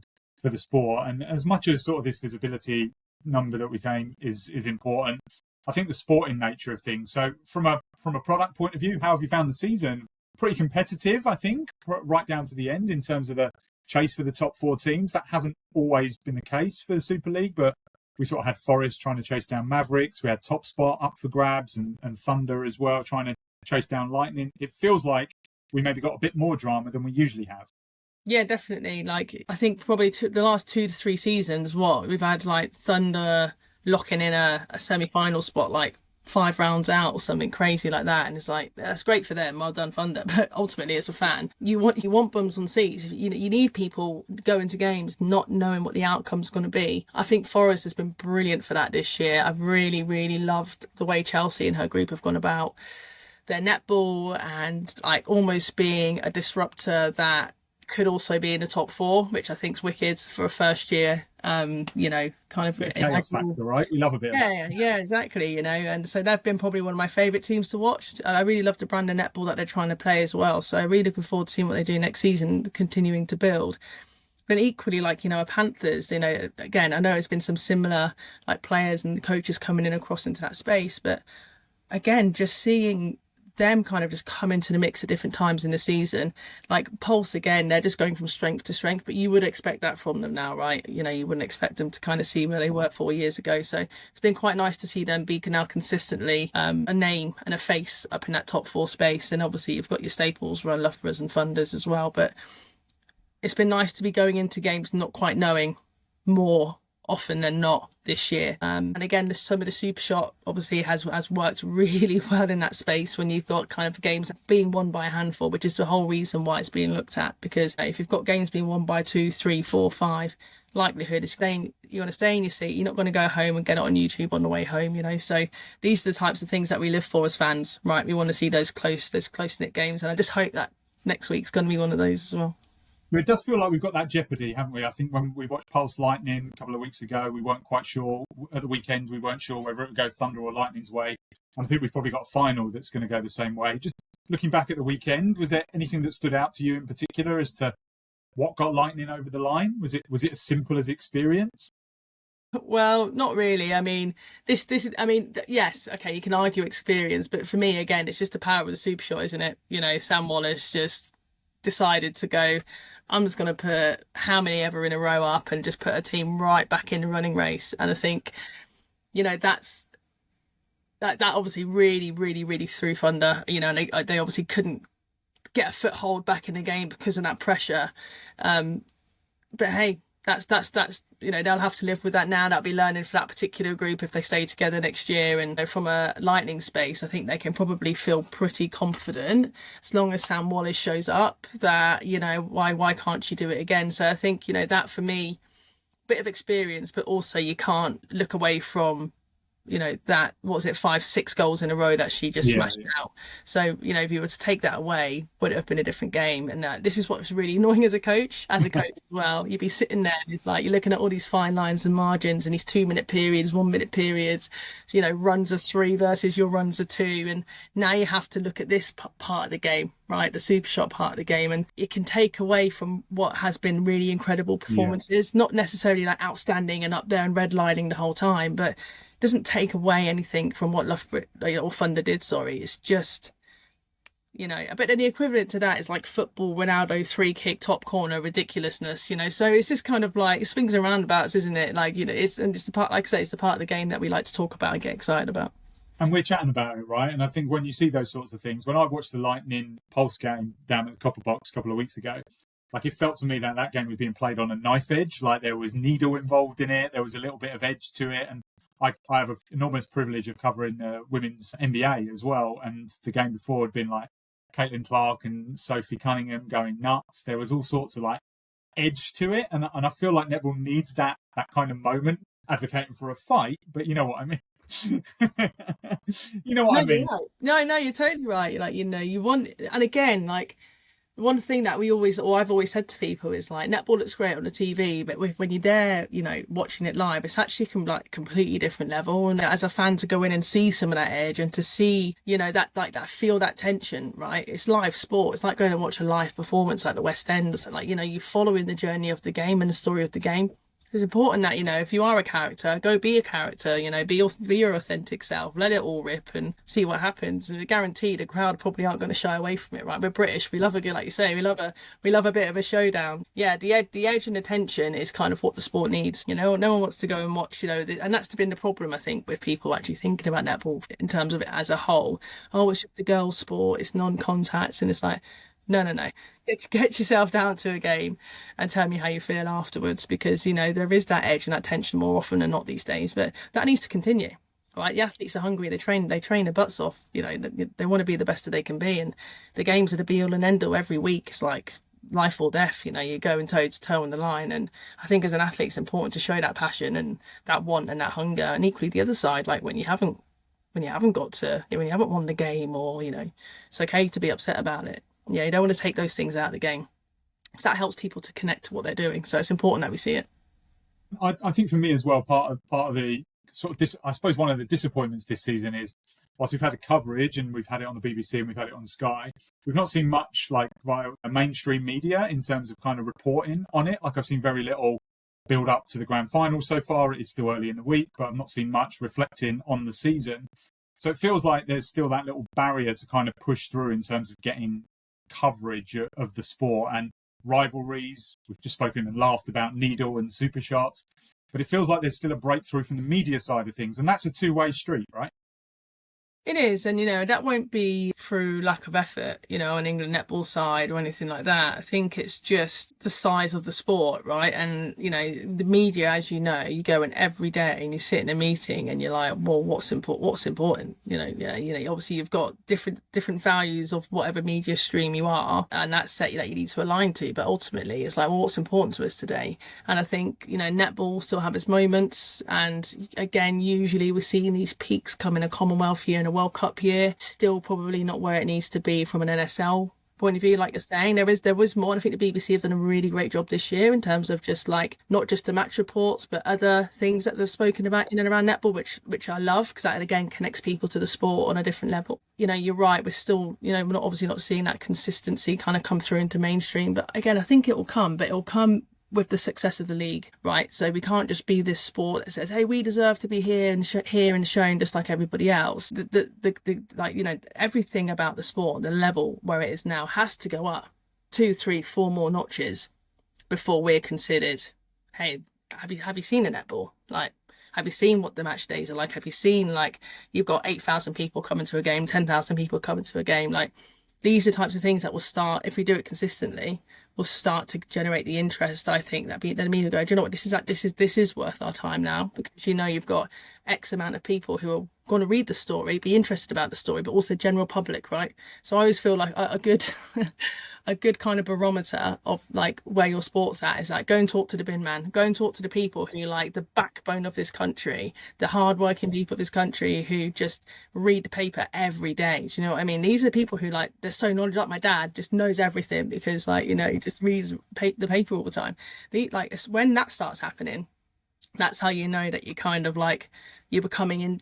the sport. And as much as sort of this visibility number that we're saying is important, I think the sporting nature of things. So from a product point of view, how have you found the season? Pretty competitive, I think, right down to the end in terms of the chase for the top 4 teams. That hasn't always been the case for the Super League, but we sort of had Forest trying to chase down Mavericks. We had Top Spot up for grabs and Thunder as well, trying to chase down Lightning. It feels like we maybe got a bit more drama than we usually have. Yeah, definitely. Like, I think probably the last 2 to 3 seasons, we've had like Thunder locking in a semi-final spot, like 5 rounds out or something crazy like that, and it's like, that's great for them, well done Thunder, but ultimately as a fan you want bums on seats. You need people going to games not knowing what the outcome's going to be. I think Forest has been brilliant for that this year. I've really loved the way Chelsea and her group have gone about their netball, and like almost being a disruptor that could also be in the top 4, which I think is wicked for a first year. You know, kind of chaos factor, right? We love a bit of that. Yeah, exactly. You know, and so they've been probably one of my favourite teams to watch, and I really love the brand of netball that they're trying to play as well. So I'm really looking forward to seeing what they do next season, continuing to build. But equally, like, you know, a Panthers, you know, again, I know it's been some similar like players and coaches coming in across into that space, but again, just seeing them kind of just come into the mix at different times in the season. Like Pulse, again, they're just going from strength to strength, but you would expect that from them now, right? You know, you wouldn't expect them to kind of see where they were 4 years ago. So it's been quite nice to see them be now consistently a name and a face up in that top 4 space. And obviously you've got your staples, Loughboroughs and Thunders as well, but it's been nice to be going into games not quite knowing more often than not this year. And again, some of the super shot obviously has worked really well in that space when you've got kind of games being won by a handful, which is the whole reason why it's being looked at. Because if you've got games being won by 2, 3, 4, 5, likelihood is you want to stay in your seat. You're not going to go home and get it on YouTube on the way home, you know. So these are the types of things that we live for as fans, right? We want to see those close-knit games, and I just hope that next week's going to be one of those as well. It does feel like we've got that jeopardy, haven't we? I think when we watched Pulse Lightning a couple of weeks ago, we weren't quite sure. At the weekend, we weren't sure whether it would go Thunder or Lightning's way. And I think we've probably got a final that's going to go the same way. Just looking back at the weekend, was there anything that stood out to you in particular as to what got Lightning over the line? Was it as simple as experience? Well, not really. I mean, this is, I mean, yes, okay, you can argue experience, but for me, again, it's just the power of the super shot, isn't it? You know, Sam Wallace just decided to go, I'm just going to put how many ever in a row up and just put a team right back in the running race. And I think, you know, that obviously really threw Thunder, you know, and they obviously couldn't get a foothold back in the game because of that pressure. But hey, that's you know, they'll have to live with that now. That'll be learning for that particular group if they stay together next year. And from a Lightning space, I think they can probably feel pretty confident as long as Sam Wallace shows up that, you know, why can't she do it again? So I think, you know, that for me, bit of experience, but also you can't look away from, you know, that, what was it, 5-6 goals in a row that she just smashed out. So, you know, if you were to take that away, would it have been a different game? And this is what's really annoying as a coach as well. You'd be sitting there and it's like you're looking at all these fine lines and margins and these 2-minute periods, 1-minute periods, you know, runs of 3 versus your runs of 2. And now you have to look at this part of the game, right, the super shot part of the game, and it can take away from what has been really incredible performances. Not necessarily like outstanding and up there and redlining the whole time, but doesn't take away anything from what Loughborough or Thunder did. Sorry, it's just, you know, but then the equivalent to that is like football, Ronaldo 3-kick top corner ridiculousness, you know. So it's just kind of like, it swings and roundabouts, isn't it? Like, you know, it's the part, like I say, it's the part of the game that we like to talk about and get excited about. And we're chatting about it, right? And I think when you see those sorts of things, when I watched the Lightning Pulse game down at the Copper Box a couple of weeks ago, like it felt to me that that game was being played on a knife edge. Like there was needle involved in it. There was a little bit of edge to it. And I have an enormous privilege of covering women's NBA as well. And the game before had been like Caitlin Clark and Sophie Cunningham going nuts. There was all sorts of like edge to it, and I feel like netball needs that kind of moment, advocating for a fight. But you know what I mean. You know what I mean. Right. No, you're totally right. Like, you know, you want, and again, like, one thing that I've always said to people is like, netball looks great on the TV, but when you're there, you know, watching it live, it's actually like completely different level. And as a fan, to go in and see some of that edge and to see, you know, that feel that tension, right? It's live sport. It's like going and watch a live performance like the West End or something. Like, you know, you're following the journey of the game and the story of the game. It's important that, you know, if you are a character, go be a character, you know, be your authentic self, let it all rip and see what happens. And I guarantee the crowd probably aren't going to shy away from it, right? We're British, we love a good, like you say, we love a bit of a showdown. Yeah, the edge and the tension is kind of what the sport needs. You know, no one wants to go and watch, you know, and that's been the problem, I think, with people actually thinking about netball in terms of it as a whole. Oh, it's just a girls' sport, it's non-contact, and it's like, no. Get yourself down to a game and tell me how you feel afterwards, because, you know, there is that edge and that tension more often than not these days, but that needs to continue, right? The athletes are hungry, they train their butts off, you know, they want to be the best that they can be, and the games are the be all and end all every week. It's like life or death, you know, you're going toe to toe on the line. And I think as an athlete, it's important to show that passion and that want and that hunger. And equally the other side, like when you haven't won the game, or, you know, it's okay to be upset about it. Yeah, you don't want to take those things out of the game, because that helps people to connect to what they're doing. So it's important that we see it. I think for me as well, part of the sort of this, I suppose one of the disappointments this season is, whilst we've had the coverage and we've had it on the BBC and we've had it on Sky, we've not seen much like via mainstream media in terms of kind of reporting on it. Like, I've seen very little build up to the grand final so far. It is still early in the week, but I've not seen much reflecting on the season. So it feels like there's still that little barrier to kind of push through in terms of getting coverage of the sport and rivalries. We've just spoken and laughed about needle and super shots, but it feels like there's still a breakthrough from the media side of things, and that's a two-way street, right? It is, and, you know, that won't be through lack of effort, you know, on England netball side or anything like that. I think it's just the size of the sport, right? And, you know, the media, as you know, you go in every day and you sit in a meeting and you're like, well, what's important? You know, yeah, you know, obviously you've got different values of whatever media stream you are, and that's set that you need to align to. But ultimately, it's like, well, what's important to us today? And I think, you know, netball still have its moments, and again, usually we're seeing these peaks come in a Commonwealth year and a World Cup year, still probably not where it needs to be from an NSL point of view. Like you're saying, there was more, and I think the BBC have done a really great job this year in terms of just like not just the match reports, but other things that they've spoken about in and around netball, which I love, because that again connects people to the sport on a different level. You know, you're right, we're still, you know, we're obviously not seeing that consistency kind of come through into mainstream, but again, I think it will come, but it will come with the success of the league, right? So we can't just be this sport that says, hey, we deserve to be here and shown just like everybody else. The like, you know, everything about the sport, the level where it is now, has to go up 2, 3, 4 more notches before we're considered, hey, have you seen a netball? Like, have you seen what the match days are like? Have you seen, like, you've got 8,000 people coming to a game, 10,000 people coming to a game? Like, these are the types of things that will start, if we do it consistently, will start to generate the interest. I think that the media go, do you know what, this is worth our time now, because, you know, you've got X amount of people who are going to read the story, be interested about the story, but also general public, right? So I always feel like a good a good kind of barometer of like where your sport's at is like, go and talk to the bin man, go and talk to the people who like the backbone of this country, the hardworking people of this country who just read the paper every day. Do you know what I mean? These are people who, like, they're so knowledgeable. Like my dad just knows everything because, like, you know, he just reads the paper all the time. Like, when that starts happening, that's how you know that you're kind of like, you're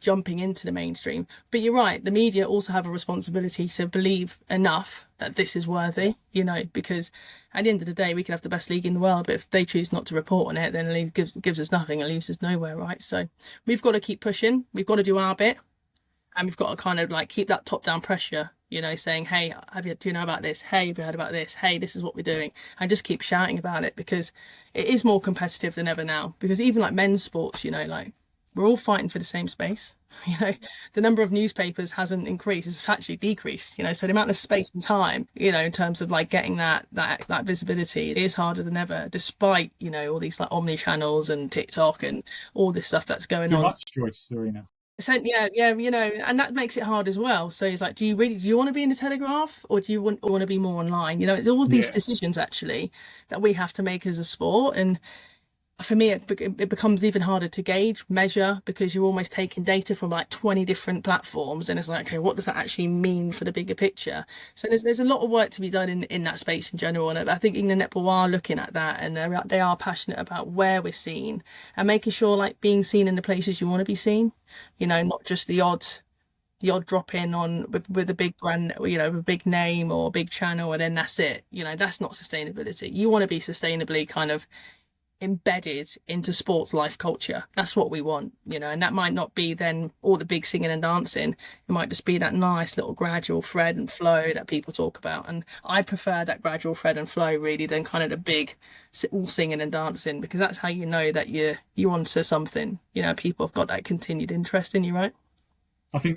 jumping into the mainstream. But you're right, the media also have a responsibility to believe enough that this is worthy, you know, because at the end of the day, we could have the best league in the world, but if they choose not to report on it, then it gives us nothing, it leaves us nowhere, right? So we've got to keep pushing, we've got to do our bit, and we've got to kind of like keep that top-down pressure, you know, saying, hey, do you know about this? Hey, have you heard about this? Hey, this is what we're doing. And just keep shouting about it, because it is more competitive than ever now. Because even like men's sports, you know, like, we're all fighting for the same space. You know, the number of newspapers hasn't increased, it's actually decreased, you know, so the amount of space and time, you know, in terms of like getting that visibility, it is harder than ever, despite, you know, all these like omni channels and TikTok and all this stuff that's going on. Too much choice, Serena. So yeah, and that makes it hard as well. So it's like, do you want to be in the Telegraph, or do you want to be more online? It's all these decisions actually that we have to make as a sport. And for me, it becomes even harder to gauge, measure, because you're almost taking data from like 20 different platforms, and it's like, okay, what does that actually mean for the bigger picture? So there's a lot of work to be done in that space in general, and I think England Netball are looking at that, and they are passionate about where we're seen and making sure like being seen in the places you want to be seen, not just the odd drop in on with a big brand, a big name or a big channel, and then that's it. That's not sustainability. You want to be sustainably kind of embedded into sports life culture. That's what we want, and that might not be then all the big singing and dancing. It might just be that nice little gradual thread and flow that people talk about, and I prefer that gradual thread and flow really than kind of the big all singing and dancing, because that's how you know that you're onto something. People have got that continued interest in you, right? I think,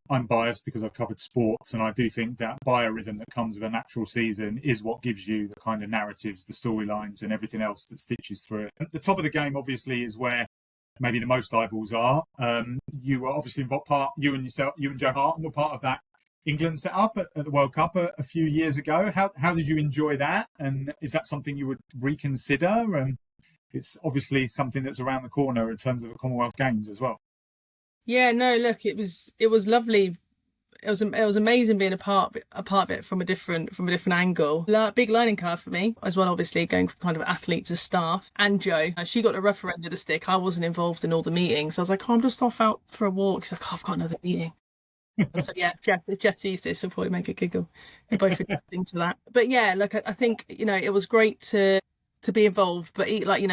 I'm biased because I've covered sports, and I do think that biorhythm that comes with a natural season is what gives you the kind of narratives, the storylines and everything else that stitches through it. At the top of the game, obviously, is where maybe the most eyeballs are. You were obviously involved, you and Joe Hart were part of that England set up at the World Cup a few years ago. How did you enjoy that? And is that something you would reconsider? And it's obviously something that's around the corner in terms of the Commonwealth Games as well. Yeah, no, look, it was lovely. It was amazing being a part of it from a different angle. Big learning curve for me as well, obviously going from kind of athlete to staff. And Jo, she got the rougher end of the stick. I wasn't involved in all the meetings. I was like, I'm just off out for a walk. She's like, I've got another meeting. So yeah, if Jeff sees this, he'll probably make a giggle. We're both adjusting to that. But yeah, look, I think it was great to be involved, but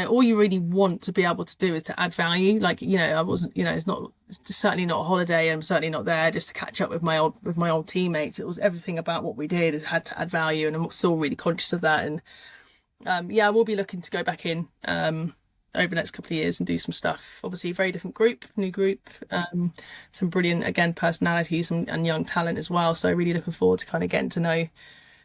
all you really want to be able to do is to add value. I wasn't, it's certainly not a holiday. I'm certainly not there just to catch up with my old teammates. It was everything about what we did is had to add value, and I'm still really conscious of that. And I will be looking to go back in over the next couple of years and do some stuff. Obviously, a very different new group, some brilliant again personalities and young talent as well. So really looking forward to kind of getting to know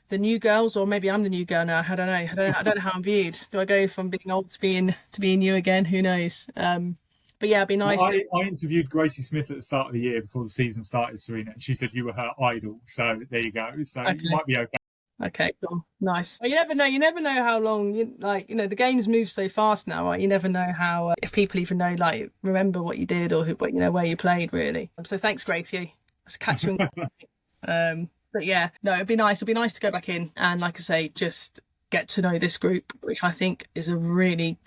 the new girls, or maybe I'm the new girl now. I don't know. I don't know how I'm viewed. Do I go from being old to being new again? Who knows? But yeah, it'd be nice. Well, I interviewed Gracie Smith at the start of the year before the season started, Serena, and she said you were her idol. So there you go. So okay. You might be okay. Okay, cool. Nice. Well, you never know how long. The games move so fast now. Right? You never know how if people even know, remember what you did or where you played. Really. So thanks, Gracie. Let's catch you. But yeah, no, it'd be nice. It'd be nice to go back in and, like I say, just get to know this group, which I think is a really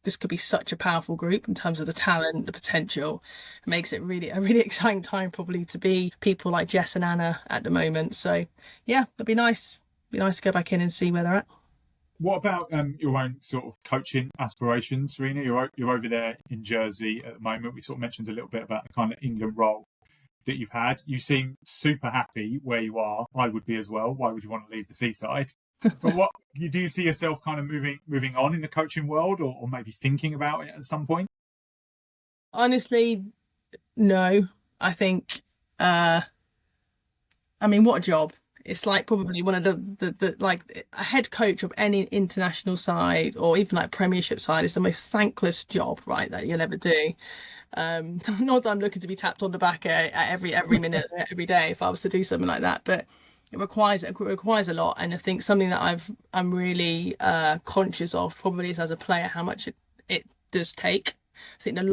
this could be such a powerful group in terms of the talent, the potential. It makes it really a really exciting time probably to be people like Jess and Anna at the moment. So yeah, it'd be nice. It'd be nice to go back in and see where they're at. What about your own sort of coaching aspirations, Serena? You're over there in Jersey at the moment. We sort of mentioned a little bit about the kind of England role that you've had. You seem super happy where you are. I would be as well. Why would you want to leave the seaside? But do you see yourself kind of moving on in the coaching world, or maybe thinking about it at some point? Honestly, no. I think what a job. It's probably one of the a head coach of any international side or even Premiership side is the most thankless job, right, that you'll ever do. Not that I'm looking to be tapped on the back at every minute, every day if I was to do something like that, but it requires a lot. And I think something that I'm really conscious of probably is as a player how much it does take. I think the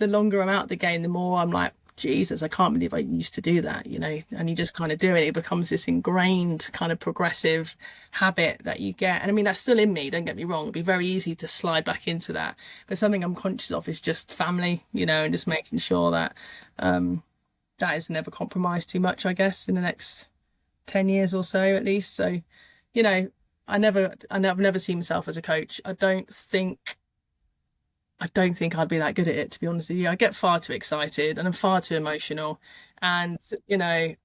longer I'm out the game, the more I'm like, Jesus, I can't believe I used to do that, and you just kind of do it. It becomes this ingrained kind of progressive habit that you get. And that's still in me, don't get me wrong. It'd be very easy to slide back into that. But something I'm conscious of is just family, and just making sure that that is never compromised too much, I guess, in the next 10 years or so at least. So, I've never seen myself as a coach. I don't think I'd be that good at it, to be honest with you. I get far too excited and I'm far too emotional, and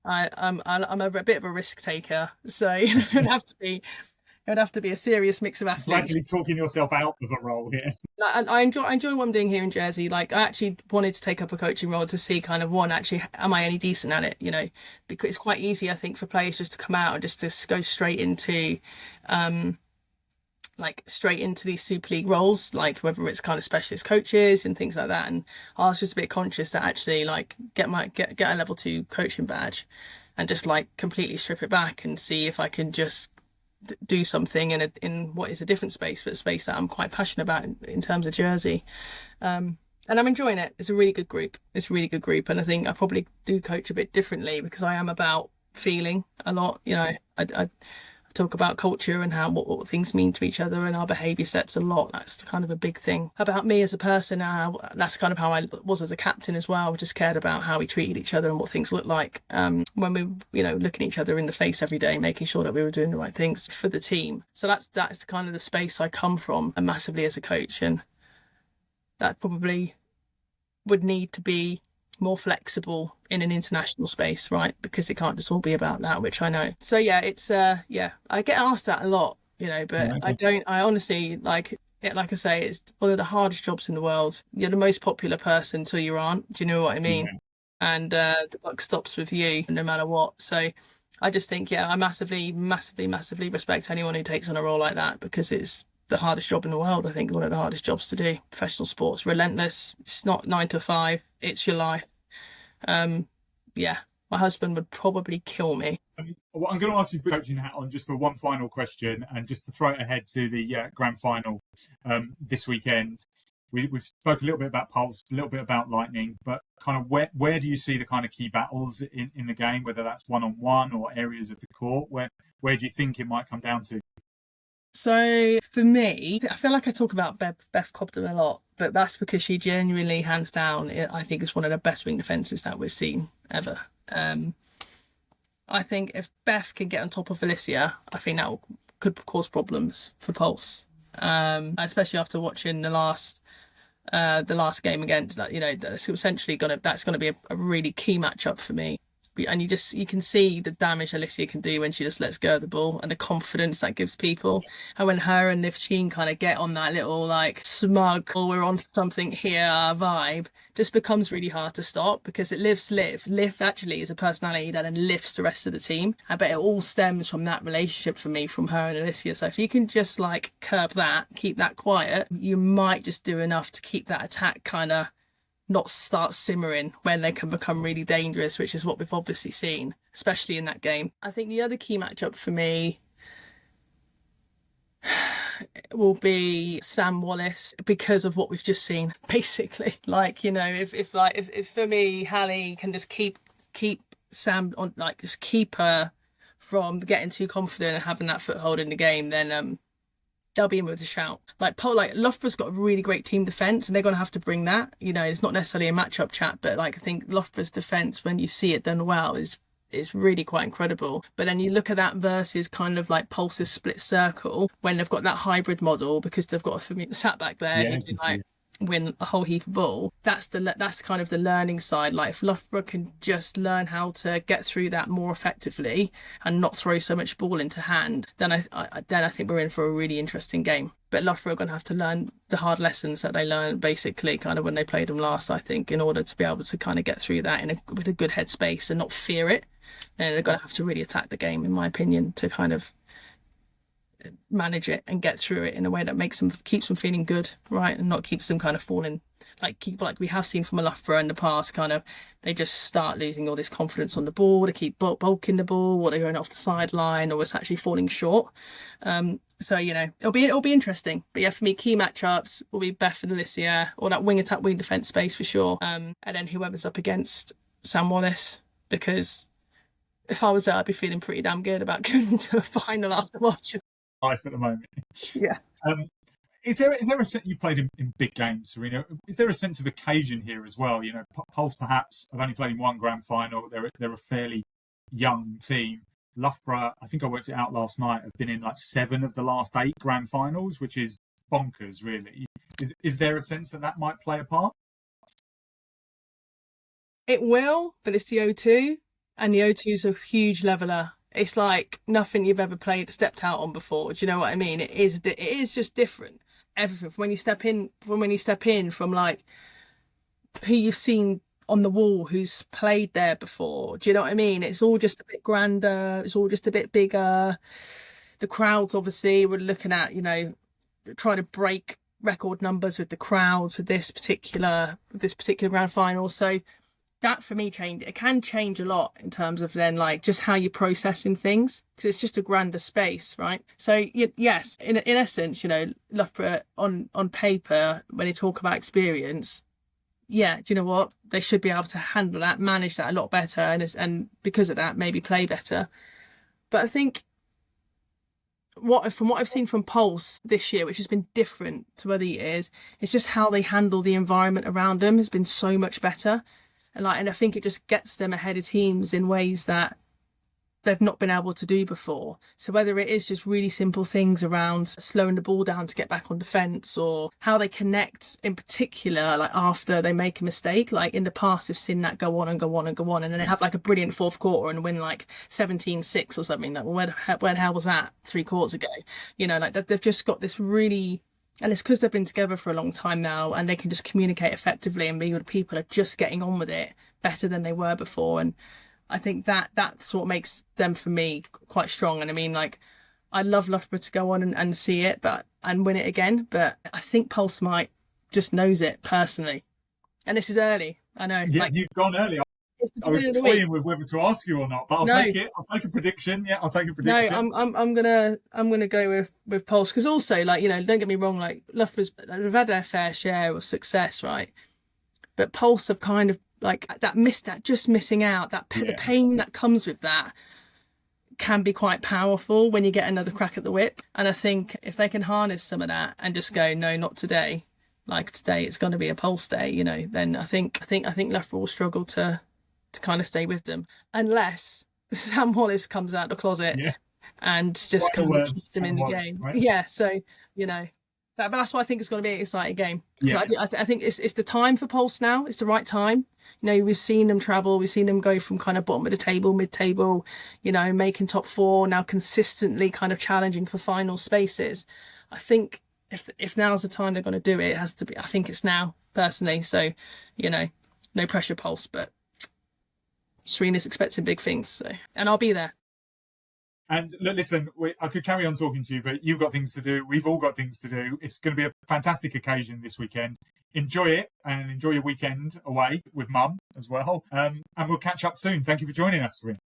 I'm a bit of a risk taker. So it would have to be a serious mix of athletes. Actually talking yourself out of a role here. I enjoy what I'm doing here in Jersey. I actually wanted to take up a coaching role to see kind of actually, am I any decent at it? Because it's quite easy, I think, for players just to come out and just to go straight into like straight into these Super League roles, like whether it's kind of specialist coaches and things like that. And I was just a bit conscious to actually like get a level 2 coaching badge and just like completely strip it back and see if I can just do something in what is a different space, but a space that I'm quite passionate about in terms of Jersey. And I'm enjoying it. It's a really good group. And I think I probably do coach a bit differently because I am about feeling a lot. You know, I talk about culture and how what things mean to each other and our behaviour sets a lot. That's kind of a big thing about me as a person. That's kind of how I was as a captain as well. I just cared about how we treated each other and what things looked like when we, you know, looking each other in the face every day, making sure that we were doing the right things for the team. So that's kind of the space I come from massively as a coach, and that probably would need to be more flexible in an international space, right? Because it can't just all be about that, which I know. So yeah, it's I get asked that a lot, you know, but I honestly, like I say, it's one of the hardest jobs in the world. You're the most popular person till you aren't. Do you know what I mean? Yeah. And the buck stops with you no matter what. So I just think, I massively respect anyone who takes on a role like that, because it's the hardest job in the world. I think one of the hardest jobs to do. Professional sports, relentless. It's not 9 to 5. It's your life. My husband would probably kill me. Well, I'm going to ask you to put your coaching hat on just for one final question, and just to throw it ahead to the grand final this weekend. We've spoken a little bit about Pulse, a little bit about Lightning, but kind of where do you see the kind of key battles in the game, whether that's one-on-one or areas of the court? Where do you think it might come down to? So for me, I feel like I talk about Beth Cobden a lot, but that's because she genuinely, hands down, I think is one of the best wing defences that we've seen ever. I think if Beth can get on top of Alicia, I think that could cause problems for Pulse, especially after watching the last game against that. You know, that's essentially going to be a really key matchup for me. And you can see the damage Alicia can do when she just lets go of the ball, and the confidence that gives people. And when her and Liv Sheen kind of get on that little like smug, oh, we're on something here vibe, just becomes really hard to stop, because it lives Liv. Liv actually is a personality that then lifts the rest of the team. I bet it all stems from that relationship for me, from her and Alicia. So if you can just like curb that, keep that quiet, you might just do enough to keep that attack kind of not start simmering when they can become really dangerous, which is what we've obviously seen, especially in that game. I think the other key matchup for me will be Sam Wallace, because of what we've just seen, basically. Like, you know, if for me, Hallie can just keep Sam on, like just keep her from getting too confident and having that foothold in the game, then they'll be in with a shout. Like Loughborough's got a really great team defence, and they're going to have to bring that. You know, it's not necessarily a matchup chat, but like I think Loughborough's defence, when you see it done well, is really quite incredible. But then you look at that versus kind of like Pulse's split circle, when they've got that hybrid model, because they've got a sat back there, who can like win a whole heap of ball. That's kind of the learning side. Like if Loughborough can just learn how to get through that more effectively and not throw so much ball into hand, then I think we're in for a really interesting game. But Loughborough are going to have to learn the hard lessons that they learned basically kind of when they played them last, I think, in order to be able to kind of get through that with a good headspace and not fear it. And they're going to have to really attack the game, in my opinion, to kind of manage it and get through it in a way that keeps them feeling good, right, and not keeps them kind of falling like we have seen from Loughborough in the past. Kind of they just start losing all this confidence on the ball, they keep bulking the ball, or they're going off the sideline, or it's actually falling short. So you know, it'll be interesting. But yeah, for me, key matchups will be Beth and Alicia, or that wing attack, wing defence space for sure, and then whoever's up against Sam Wallace, because if I was there, I'd be feeling pretty damn good about going into a final after watching life at the moment. Yeah. Is there a sense, you've played in big games, Serena, is there a sense of occasion here as well? You know, Pulse perhaps have only played in one grand final. They're a fairly young team. Loughborough, I think I worked it out last night, have been in like 7 of the last 8 grand finals, which is bonkers, really. Is there a sense that might play a part? It will, but it's the O2, and the O2 is a huge leveler. It's like nothing you've ever stepped out on before. Do you know what I mean? It is just different. Everything from when you step in from like who you've seen on the wall, who's played there before. Do you know what I mean? It's all just a bit grander. It's all just a bit bigger. The crowds, obviously, we're looking at, you know, try to break record numbers with the crowds with this particular grand final. So that for me changed. It can change a lot in terms of then like just how you're processing things, because it's just a grander space, right? So yes, in essence, Loughborough on paper, when you talk about experience, yeah, do you know what? They should be able to handle that, manage that a lot better, and because of that, maybe play better. But I think from what I've seen from Pulse this year, which has been different to other years, it's just how they handle the environment around them has been so much better. And I think it just gets them ahead of teams in ways that they've not been able to do before. So whether it is just really simple things around slowing the ball down to get back on defence, or how they connect in particular, like after they make a mistake, like in the past we've seen that go on and go on and go on, and then they have like a brilliant fourth quarter and win like 17-6 or something. Like, well, where the hell was that 3 quarters ago? Like they've just got this really... And it's because they've been together for a long time now, and they can just communicate effectively, and people are just getting on with it better than they were before. And I think that's what makes them, for me, quite strong. And I mean, like, I'd love Loughborough to go on and see it and win it again, but I think Pulse might just knows it personally. And this is early, I know. Yeah, you've gone early. I was toying with whether to ask you or not, but I'll take it. I'll take a prediction. Yeah, I'll take a prediction. No, I'm gonna go with Pulse, because also, like, don't get me wrong, like Loughborough's, we've had their fair share of success, right? But Pulse have kind of like missing out, the pain that comes with that can be quite powerful when you get another crack at the whip. And I think if they can harness some of that and just go, no, not today. Like today, it's going to be a Pulse day, then I think Loughborough will struggle to kind of stay with them, unless Sam Wallace comes out of the closet and just kind of keeps them in the game. Right? Yeah, so but that's why I think it's going to be an exciting game. Yeah. I think it's the time for Pulse now. It's the right time. We've seen them travel. We've seen them go from kind of bottom of the table, mid-table, making top 4, now consistently kind of challenging for final spaces. I think if now's the time they're going to do it, it has to be. I think it's now, personally. So, no pressure, Pulse, but Serena's expecting big things, and I'll be there. And look, listen, I could carry on talking to you, but you've got things to do. We've all got things to do. It's going to be a fantastic occasion this weekend. Enjoy it, and enjoy your weekend away with Mum as well. And we'll catch up soon. Thank you for joining us, Serena.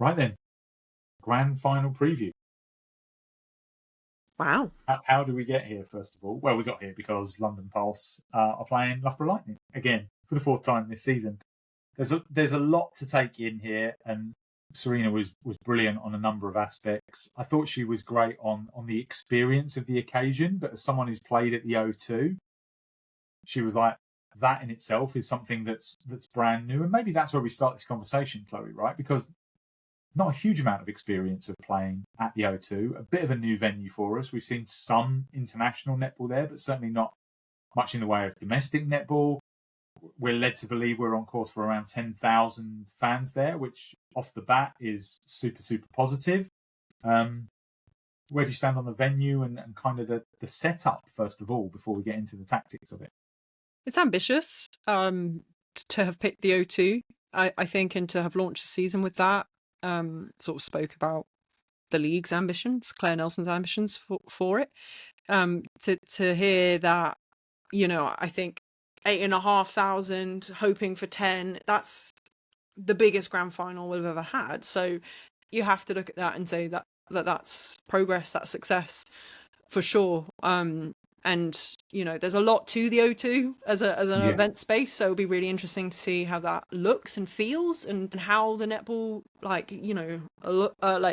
Right then, grand final preview. Wow. How do we get here, first of all? Well, we got here because London Pulse are playing Loughborough Lightning again for the 4th time this season. There's a lot to take in here, and Serena was brilliant on a number of aspects. I thought she was great on the experience of the occasion, but as someone who's played at the O2, she was like, that in itself is something that's brand new. And maybe that's where we start this conversation, Chloe, right? Because not a huge amount of experience of playing at the O2, a bit of a new venue for us. We've seen some international netball there, but certainly not much in the way of domestic netball. We're led to believe we're on course for around 10,000 fans there, which off the bat is super, super positive. Where do you stand on the venue and kind of the setup, first of all, before we get into the tactics of it? It's ambitious to have picked the O2, I think, and to have launched the season with that. Sort of spoke about the league's ambitions, Claire Nelson's ambitions for it. To hear that, I think 8,500 hoping for 10, that's the biggest grand final we've ever had. So you have to look at that and say that's progress, that's success for sure. And there's a lot to the O2 as an event space, so it'll be really interesting to see how that looks and feels, and how the netball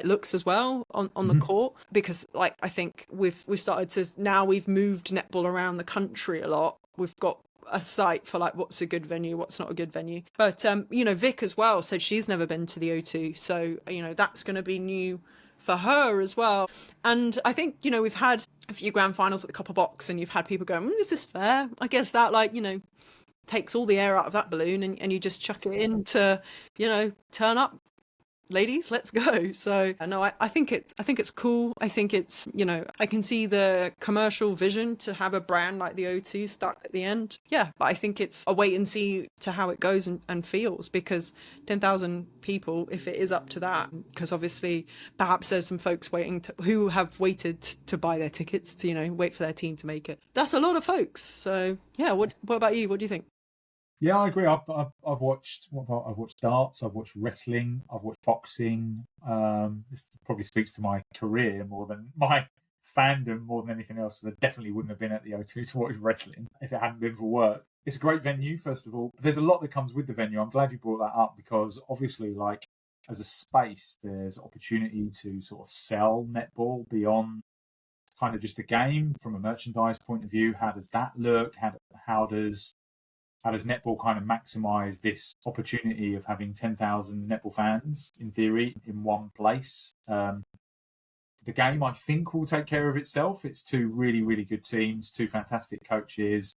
looks as well on the court, because I think we've started to, now we've moved netball around the country a lot. We've got a site for what's a good venue, what's not a good venue. But Vic as well said she's never been to the O2, so that's going to be new for her as well. And I think we've had a few grand finals at the Copper Box, and you've had people going, is this fair? I guess that takes all the air out of that balloon, and you just chuck it in to turn up ladies, let's go. So no, I think it's cool. I think it's, I can see the commercial vision to have a brand like the O2 stuck at the end. Yeah, but I think it's a wait and see to how it goes and feels, because 10,000 people, if it is up to that, because obviously perhaps there's some folks who have waited to buy their tickets to, wait for their team to make it. That's a lot of folks. So yeah, what about you? What do you think? Yeah, I agree. I've watched darts, I've watched wrestling, I've watched boxing. This probably speaks to my career more than my fandom more than anything else. I definitely wouldn't have been at the O2 to watch wrestling if it hadn't been for work. It's a great venue, first of all. There's a lot that comes with the venue. I'm glad you brought that up, because obviously, like, as a space, there's opportunity to sort of sell netball beyond kind of just a game from a merchandise point of view. How does that look? How does netball kind of maximise this opportunity of having 10,000 netball fans, in theory, in one place? The game, I think, will take care of itself. It's two really, really good teams, two fantastic coaches,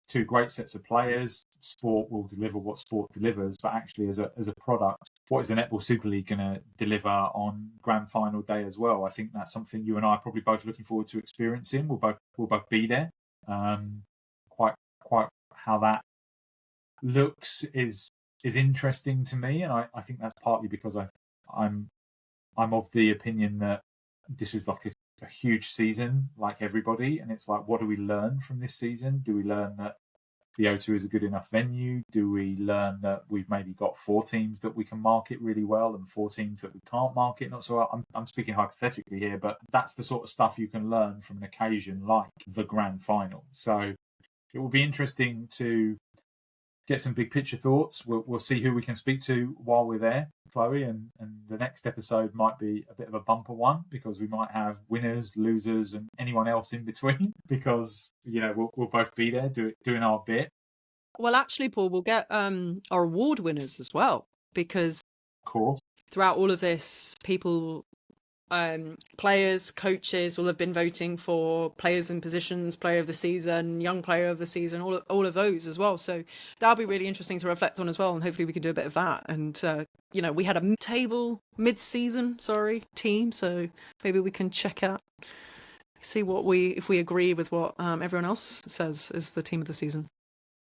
two great sets of players. Sport will deliver what sport delivers, but actually as a product, what is the Netball Super League going to deliver on grand final day as well? I think that's something you and I are probably both looking forward to experiencing. We'll both be there. Quite how that looks is interesting to me, and I think that's partly because I'm of the opinion that this is like a huge season, like everybody, and it's like, what do we learn from this season? Do we learn that the O2 is a good enough venue? Do we learn that we've maybe got 4 teams that we can market really well and 4 teams that we can't market? Not so. I'm speaking hypothetically here, but that's the sort of stuff you can learn from an occasion like the grand final. So it will be interesting to get some big picture thoughts. We'll see who we can speak to while we're there, Chloe, and the next episode might be a bit of a bumper one, because we might have winners, losers, and anyone else in between, because we'll both be there doing our bit. Well, actually, Paul, we'll get our award winners as well, because of course, throughout all of this, people, players, coaches will have been voting for players in positions, player of the season, young player of the season, all of those as well. So that'll be really interesting to reflect on as well, and hopefully we can do a bit of that. And we had a mid-season team, so maybe we can check out, see if we agree with what everyone else says is the team of the season.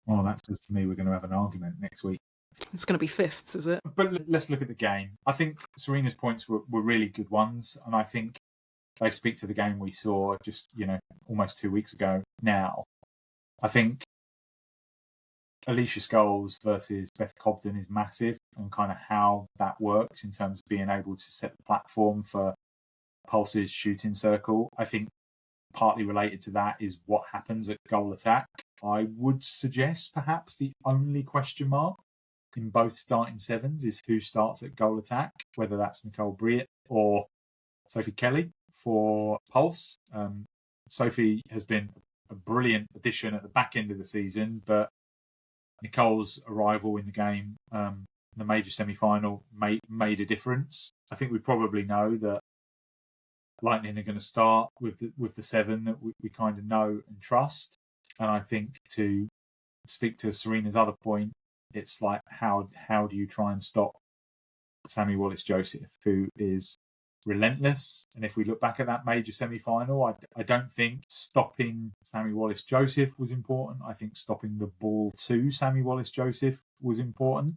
Well, that says to me we're going to have an argument next week. It's going to be fists, is it? But let's look at the game. I think Serena's points were really good ones, and I think they speak to the game we saw just, almost 2 weeks ago now. I think Alicia Scholes versus Beth Cobden is massive, and kind of how that works in terms of being able to set the platform for Pulse's shooting circle. I think partly related to that is what happens at goal attack. I would suggest perhaps the only question mark in both starting sevens is who starts at goal attack, whether that's Nicole Briett or Sophie Kelly for Pulse. Sophie has been a brilliant addition at the back end of the season, but Nicole's arrival in the game, in the major semi-final, made a difference. I think we probably know that Lightning are going to start with the 7 that we kind of know and trust. And I think, to speak to Serena's other point, it's like, how do you try and stop Sammy Wallace-Joseph, who is relentless? And if we look back at that major semi-final, I don't think stopping Sammy Wallace-Joseph was important. I think stopping the ball to Sammy Wallace-Joseph was important.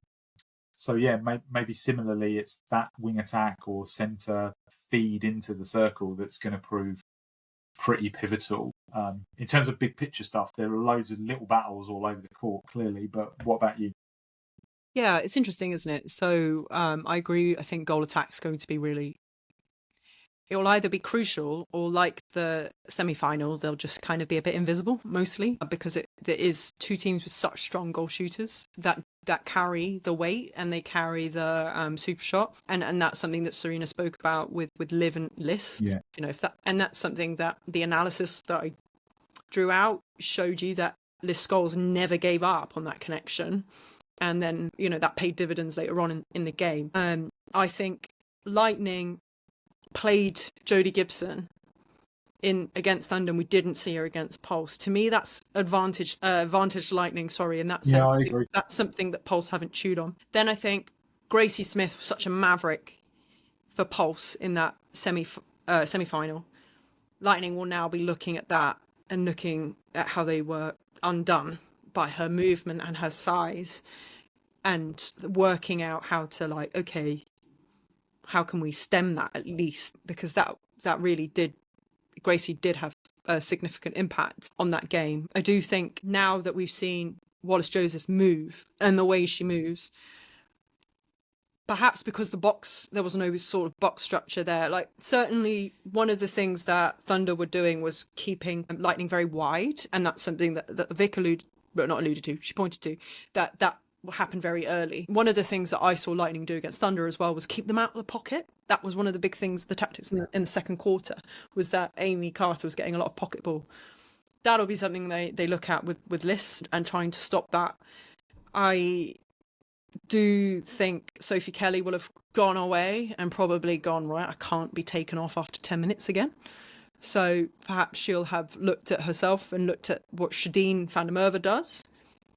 So yeah, maybe similarly, it's that wing attack or centre feed into the circle that's going to prove pretty pivotal. In terms of big picture stuff, there are loads of little battles all over the court, clearly. But what about you? Yeah, it's interesting, isn't it? So I agree. I think goal attack's going to be really... It will either be crucial, or like the semi-final, they'll just kind of be a bit invisible, mostly, because there is 2 teams with such strong goal shooters that carry the weight, and they carry the super shot, and that's something that Serena spoke about with Liv and Liz. Yeah. And that's something that the analysis that I drew out showed you, that Liz Scholes never gave up on that connection, and then that paid dividends later on in the game. I think Lightning played Jodie Gibson against Thunder, and we didn't see her against Pulse. To me, that's advantage Lightning, and that's something that Pulse haven't chewed on. Then I think Gracie Smith was such a maverick for Pulse in that semi-final, Lightning will now be looking at that and looking at how they were undone by her movement and her size, and working out how to, like, okay, how can we stem that at least? Because that really did, Gracie did have a significant impact on that game. I do think now that we've seen Wallace-Joseph move and the way she moves, perhaps because there was no sort of box structure there. Like, certainly one of the things that Thunder were doing was keeping Lightning very wide, and that's something that Vic she pointed to, that happened very early. One of the things that I saw Lightning do against Thunder as well was keep them out of the pocket. That was one of the big things, the tactics in the second quarter, was that Amy Carter was getting a lot of pocket ball. That'll be something they look at with List and trying to stop that. I do think Sophie Kelly will have gone away and probably gone, right, I can't be taken off after 10 minutes again. So perhaps she'll have looked at herself and looked at what Shadeen van der Merwe does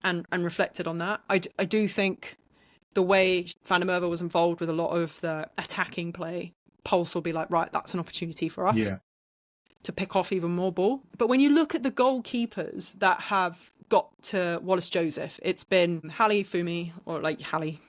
and reflected on that. I do think the way van der Merwe was involved with a lot of the attacking play, Pulse will be like, right, that's an opportunity for us to pick off even more ball. But when you look at the goalkeepers that have got to Wallace-Joseph, it's been Hallie Fumi, or like Hallie,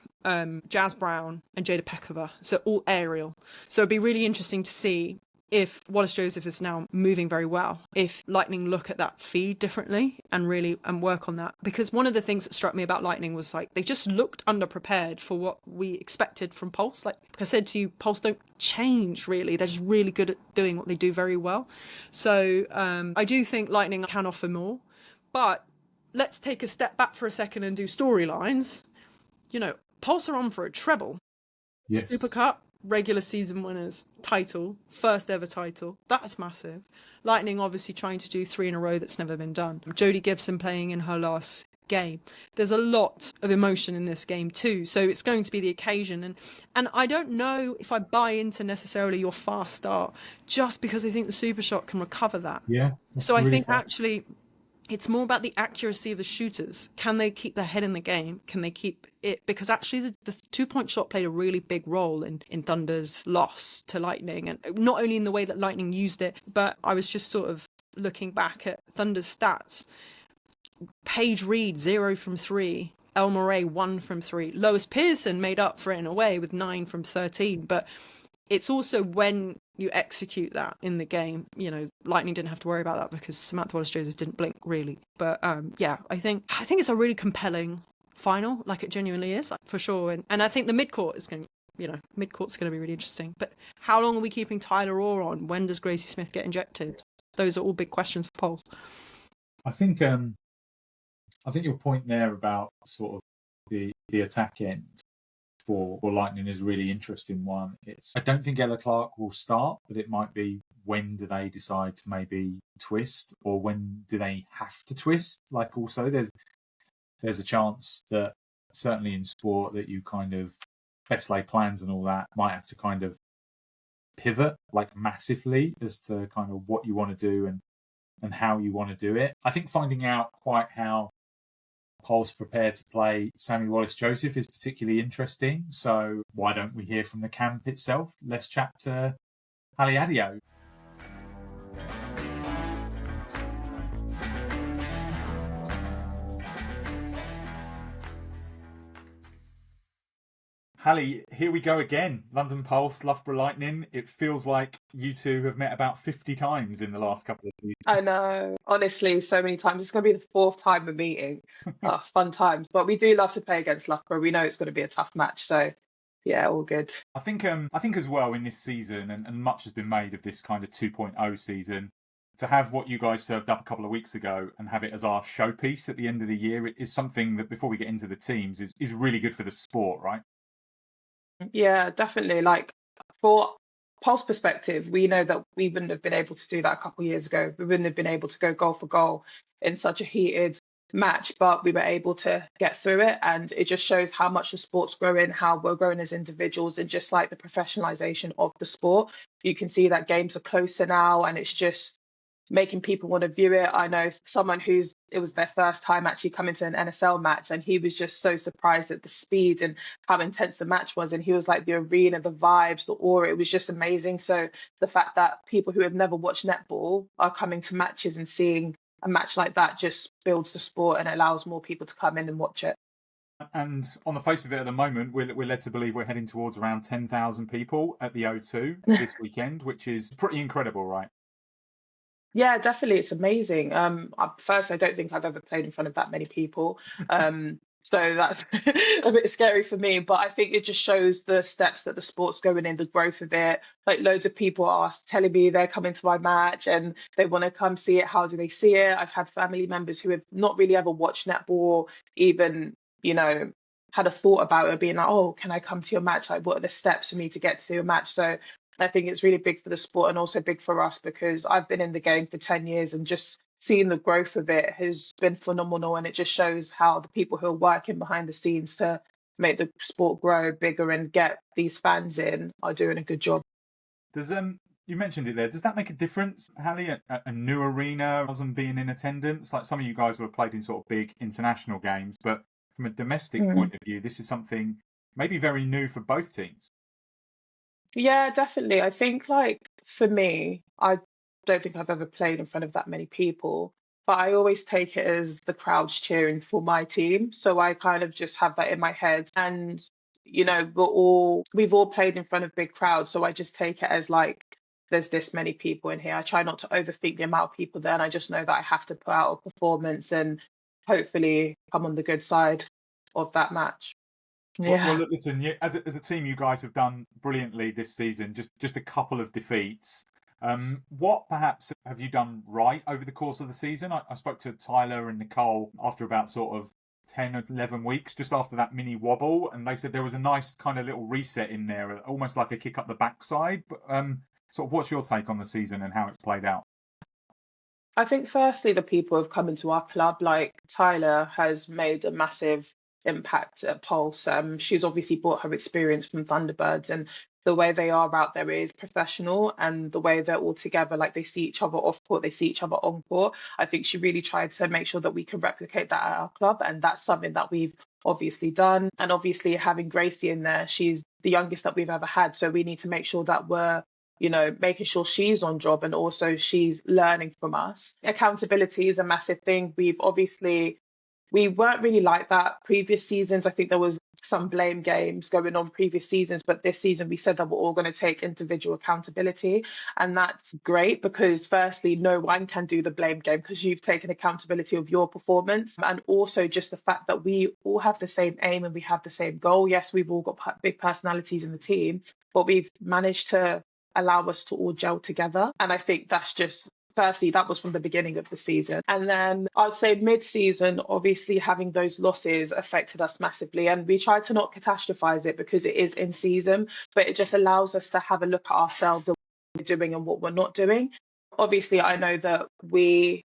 Jazz Brown and Jada Pekova, so all aerial. So it'd be really interesting to see if Wallace-Joseph is now moving very well, if Lightning look at that feed differently and really work on that. Because one of the things that struck me about Lightning was, like, they just looked underprepared for what we expected from Pulse. Like I said to you, Pulse don't change really. They're just really good at doing what they do very well. So I do think Lightning can offer more. But let's take a step back for a second and do storylines. You know, Pulse are on for a treble. Yes. Super Cup, regular season winners, title, first ever title. That's massive. Lightning obviously trying to do 3 in a row that's never been done. Jodie Gibson playing in her last game. There's a lot of emotion in this game too. So it's going to be the occasion. And I don't know if I buy into necessarily your fast start, just because I think the Super Shot can recover that. Yeah. So I think actually it's more about the accuracy of the shooters. Can they keep their head in the game? Can they keep it? Because actually the 2-point shot played a really big role in Thunder's loss to Lightning. And not only in the way that Lightning used it, but I was just sort of looking back at Thunder's stats. Paige Reed, 0 from 3. El Moray, 1 from 3. Lois Pearson made up for it in a way with 9 from 13. But it's also when you execute that in the game, you know, Lightning didn't have to worry about that because Samantha Wallace-Joseph didn't blink really. But yeah, I think it's a really compelling final, like it genuinely is, for sure. And I think the midcourt is going, midcourt's going to be really interesting. But how long are we keeping Tyler Orr on? When does Gracie Smith get injected? Those are all big questions for Pulse. I think your point there about sort of the attack end for Lightning is a really interesting one. I don't think Ella Clark will start, but it might be when do they decide to maybe twist, or when do they have to twist? Like, also there's a chance that certainly in sport that you kind of best lay plans and all that might have to kind of pivot like massively as to kind of what you want to do and how you want to do it. I think finding out quite how Pulse prepared to play Sammy Wallace-Joseph is particularly interesting. So why don't we hear from the camp itself? Let's chat to Halimat Adio. Hallie, here we go again. London Pulse, Loughborough Lightning. It feels like you two have met about 50 times in the last couple of seasons. I know. Honestly, so many times. It's going to be the 4th time we're meeting. Fun times. But we do love to play against Loughborough. We know it's going to be a tough match. So, yeah, all good. I think as well in this season, and much has been made of this kind of 2.0 season, to have what you guys served up a couple of weeks ago and have it as our showpiece at the end of the year, it is something that, before we get into the teams, is really good for the sport, right? Yeah, definitely. Like, for Pulse perspective, we know that we wouldn't have been able to do that a couple of years ago. We wouldn't have been able to go goal for goal in such a heated match, but we were able to get through it. And it just shows how much the sport's growing, how we're growing as individuals, and just like the professionalization of the sport. You can see that games are closer now, and it's just making people want to view it. I know someone it was their first time actually coming to an NSL match, and he was just so surprised at the speed and how intense the match was. And he was like, the arena, the vibes, the aura, it was just amazing. So the fact that people who have never watched netball are coming to matches and seeing a match like that just builds the sport and allows more people to come in and watch it. And on the face of it, at the moment, we're led to believe we're heading towards around 10,000 people at the O2 this weekend, which is pretty incredible, right? Yeah, definitely. It's amazing. First, I don't think I've ever played in front of that many people. So that's a bit scary for me, but I think it just shows the steps that the sport's going in, the growth of it. Like loads of people are telling me they're coming to my match and they want to come see it. How do they see it? I've had family members who have not really ever watched netball, or even, had a thought about it, being like, oh, can I come to your match? Like, what are the steps for me to get to a match? So I think it's really big for the sport and also big for us, because I've been in the game for 10 years and just seeing the growth of it has been phenomenal. And it just shows how the people who are working behind the scenes to make the sport grow bigger and get these fans in are doing a good job. You mentioned it there. Does that make a difference, Hallie? A new arena wasn't being in attendance? Like some of you guys were played in sort of big international games, but from a domestic point of view, this is something maybe very new for both teams. Yeah, definitely. I think, like, for me, I don't think I've ever played in front of that many people, but I always take it as the crowd's cheering for my team. So I kind of just have that in my head. And, we've all played in front of big crowds. So I just take it as like, there's this many people in here. I try not to overthink the amount of people there. And I just know that I have to put out a performance and hopefully come on the good side of that match. Yeah. Well, look, listen, as a team, you guys have done brilliantly this season. Just a couple of defeats. What perhaps have you done right over the course of the season? I spoke to Tyler and Nicole after about sort of 10 or 11 weeks, just after that mini wobble, and they said there was a nice kind of little reset in there, almost like a kick up the backside. But sort of, what's your take on the season and how it's played out? I think firstly, the people who have come into our club, like Tyler, has made a massive impact at Pulse. She's obviously brought her experience from Thunderbirds, and the way they are out there is professional, and the way they're all together, like they see each other off court, they see each other on court. I think she really tried to make sure that we can replicate that at our club, and that's something that we've obviously done. And obviously having Gracie in there, she's the youngest that we've ever had, so we need to make sure that we're making sure she's on job and also she's learning from us. Accountability is a massive thing. We weren't really like that previous seasons. I think there was some blame games going on previous seasons, but this season we said that we're all going to take individual accountability. And that's great, because firstly, no one can do the blame game because you've taken accountability of your performance. And also just the fact that we all have the same aim and we have the same goal. Yes, we've all got big personalities in the team, but we've managed to allow us to all gel together. And I think that's just, firstly, that was from the beginning of the season. And then I'd say mid-season, obviously having those losses affected us massively. And we try to not catastrophize it because it is in season, but it just allows us to have a look at ourselves, what we're doing and what we're not doing. Obviously, I know that we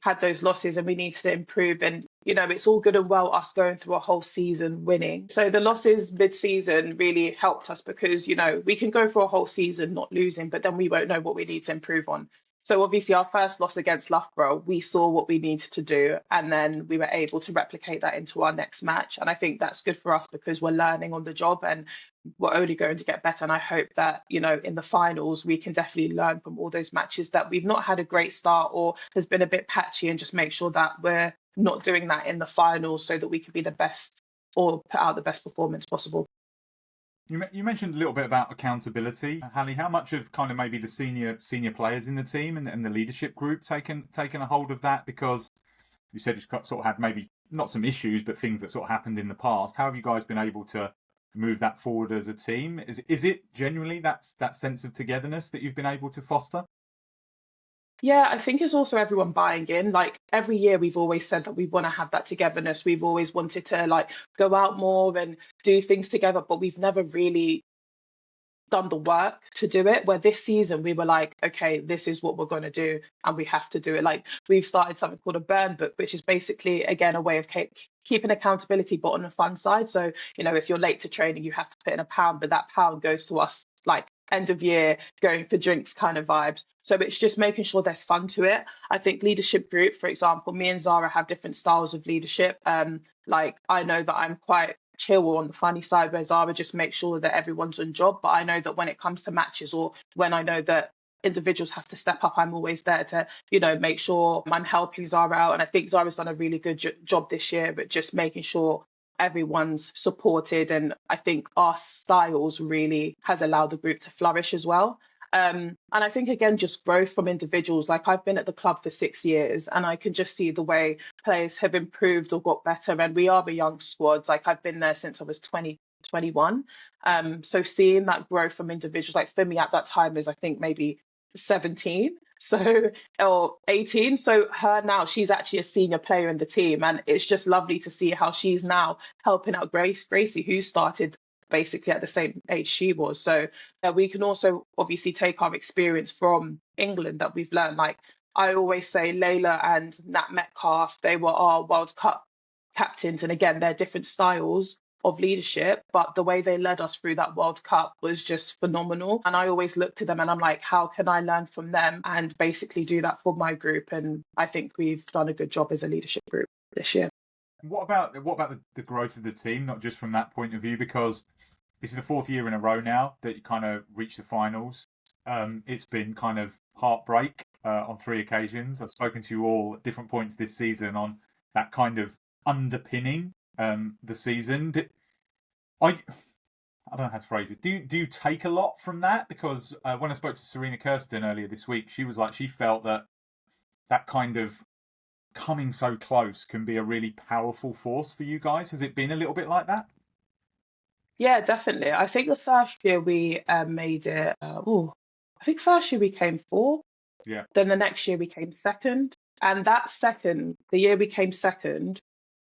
had those losses and we need to improve. And, it's all good and well us going through a whole season winning. So the losses mid-season really helped us because, we can go for a whole season not losing, but then we won't know what we need to improve on. So obviously our first loss against Loughborough, we saw what we needed to do, and then we were able to replicate that into our next match. And I think that's good for us because we're learning on the job and we're only going to get better. And I hope that, in the finals, we can definitely learn from all those matches that we've not had a great start or has been a bit patchy, and just make sure that we're not doing that in the finals so that we can be the best or put out the best performance possible. You mentioned a little bit about accountability, Hallie. How much of kind of maybe the senior players in the team and the leadership group taken a hold of that? Because you said you sort of had maybe not some issues, but things that sort of happened in the past. How have you guys been able to move that forward as a team? Is it genuinely that sense of togetherness that you've been able to foster? Yeah, I think it's also everyone buying in. Like every year we've always said that we want to have that togetherness. We've always wanted to go out more and do things together, but we've never really done the work to do it. Where this season we were like, okay, this is what we're going to do and we have to do it. Like we've started something called a burn book, which is basically, again, a way of keeping accountability, but on the fun side. So, if you're late to training, you have to put in £1, but that £1 goes to us like end of year going for drinks kind of vibes. So it's just making sure there's fun to it. I think leadership group, for example, me and Zara have different styles of leadership. Like I know that I'm quite chill on the funny side, where Zara just makes sure that everyone's on job. But I know that when it comes to matches, or when I know that individuals have to step up, I'm always there to, make sure I'm helping Zara out. And I think Zara's done a really good job this year, but just making sure everyone's supported. And I think our styles really has allowed the group to flourish as well. And I think, again, just growth from individuals. Like, I've been at the club for 6 years, and I can just see the way players have improved or got better. And we are a young squad. Like, I've been there since I was 21. So seeing that growth from individuals, like for me at that time is, I think, maybe 17 or 18. So her now, she's actually a senior player in the team, and it's just lovely to see how she's now helping out Gracie, who started basically at the same age she was. So we can also obviously take our experience from England that we've learned. Like I always say, Layla and Nat Metcalf, they were our World Cup captains, and again, they're different styles of leadership, but the way they led us through that World Cup was just phenomenal. And I always look to them and I'm like, how can I learn from them and basically do that for my group? And I think we've done a good job as a leadership group this year. What about the growth of the team, not just from that point of view, because this is the 4th year in a row now that you kind of reach the finals. It's been kind of heartbreak on 3 occasions. I've spoken to you all at different points this season on that kind of underpinning the season. I don't know how to phrase it. Do you take a lot from that? Because when I spoke to Serena Kersten earlier this week, she was like, she felt that kind of coming so close can be a really powerful force for you guys. Has it been a little bit like that? Yeah, definitely. I think the first year we made it. I think first year we came 4th. Yeah. Then the next year we came 2nd, and the year we came 2nd,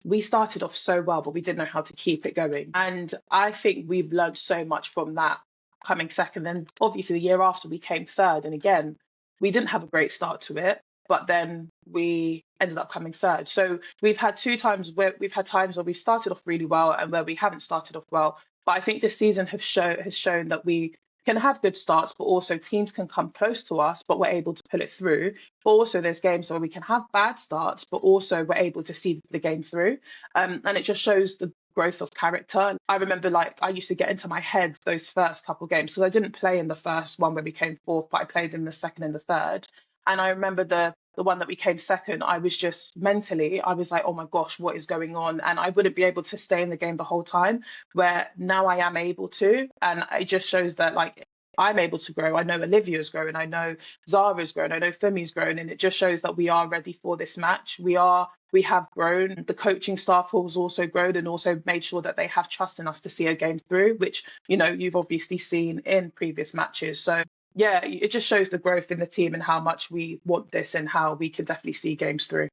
we started off so well, but we didn't know how to keep it going. And I think we've learned so much from that coming 2nd. Then obviously the year after we came 3rd, and again, we didn't have a great start to it, but then we ended up coming 3rd. So we've had times where we started off really well and where we haven't started off well. But I think this season has shown that we can have good starts, but also teams can come close to us, but we're able to pull it through. But also there's games where we can have bad starts, but also we're able to see the game through. And it just shows the growth of character. And I remember, like, I used to get into my head those first couple games, because I didn't play in the first one where we came 4th, but I played in the 2nd and the 3rd. And I remember the one that we came 2nd, I was just mentally, I was like, oh my gosh, what is going on? And I wouldn't be able to stay in the game the whole time, where now I am able to. And it just shows that, like, I'm able to grow. I know Olivia's grown. I know Zara's grown. I know Femi's grown. And it just shows that we are ready for this match. We have grown. The coaching staff has also grown and also made sure that they have trust in us to see a game through, which, you've obviously seen in previous matches. So yeah, it just shows the growth in the team and how much we want this and how we can definitely see games through.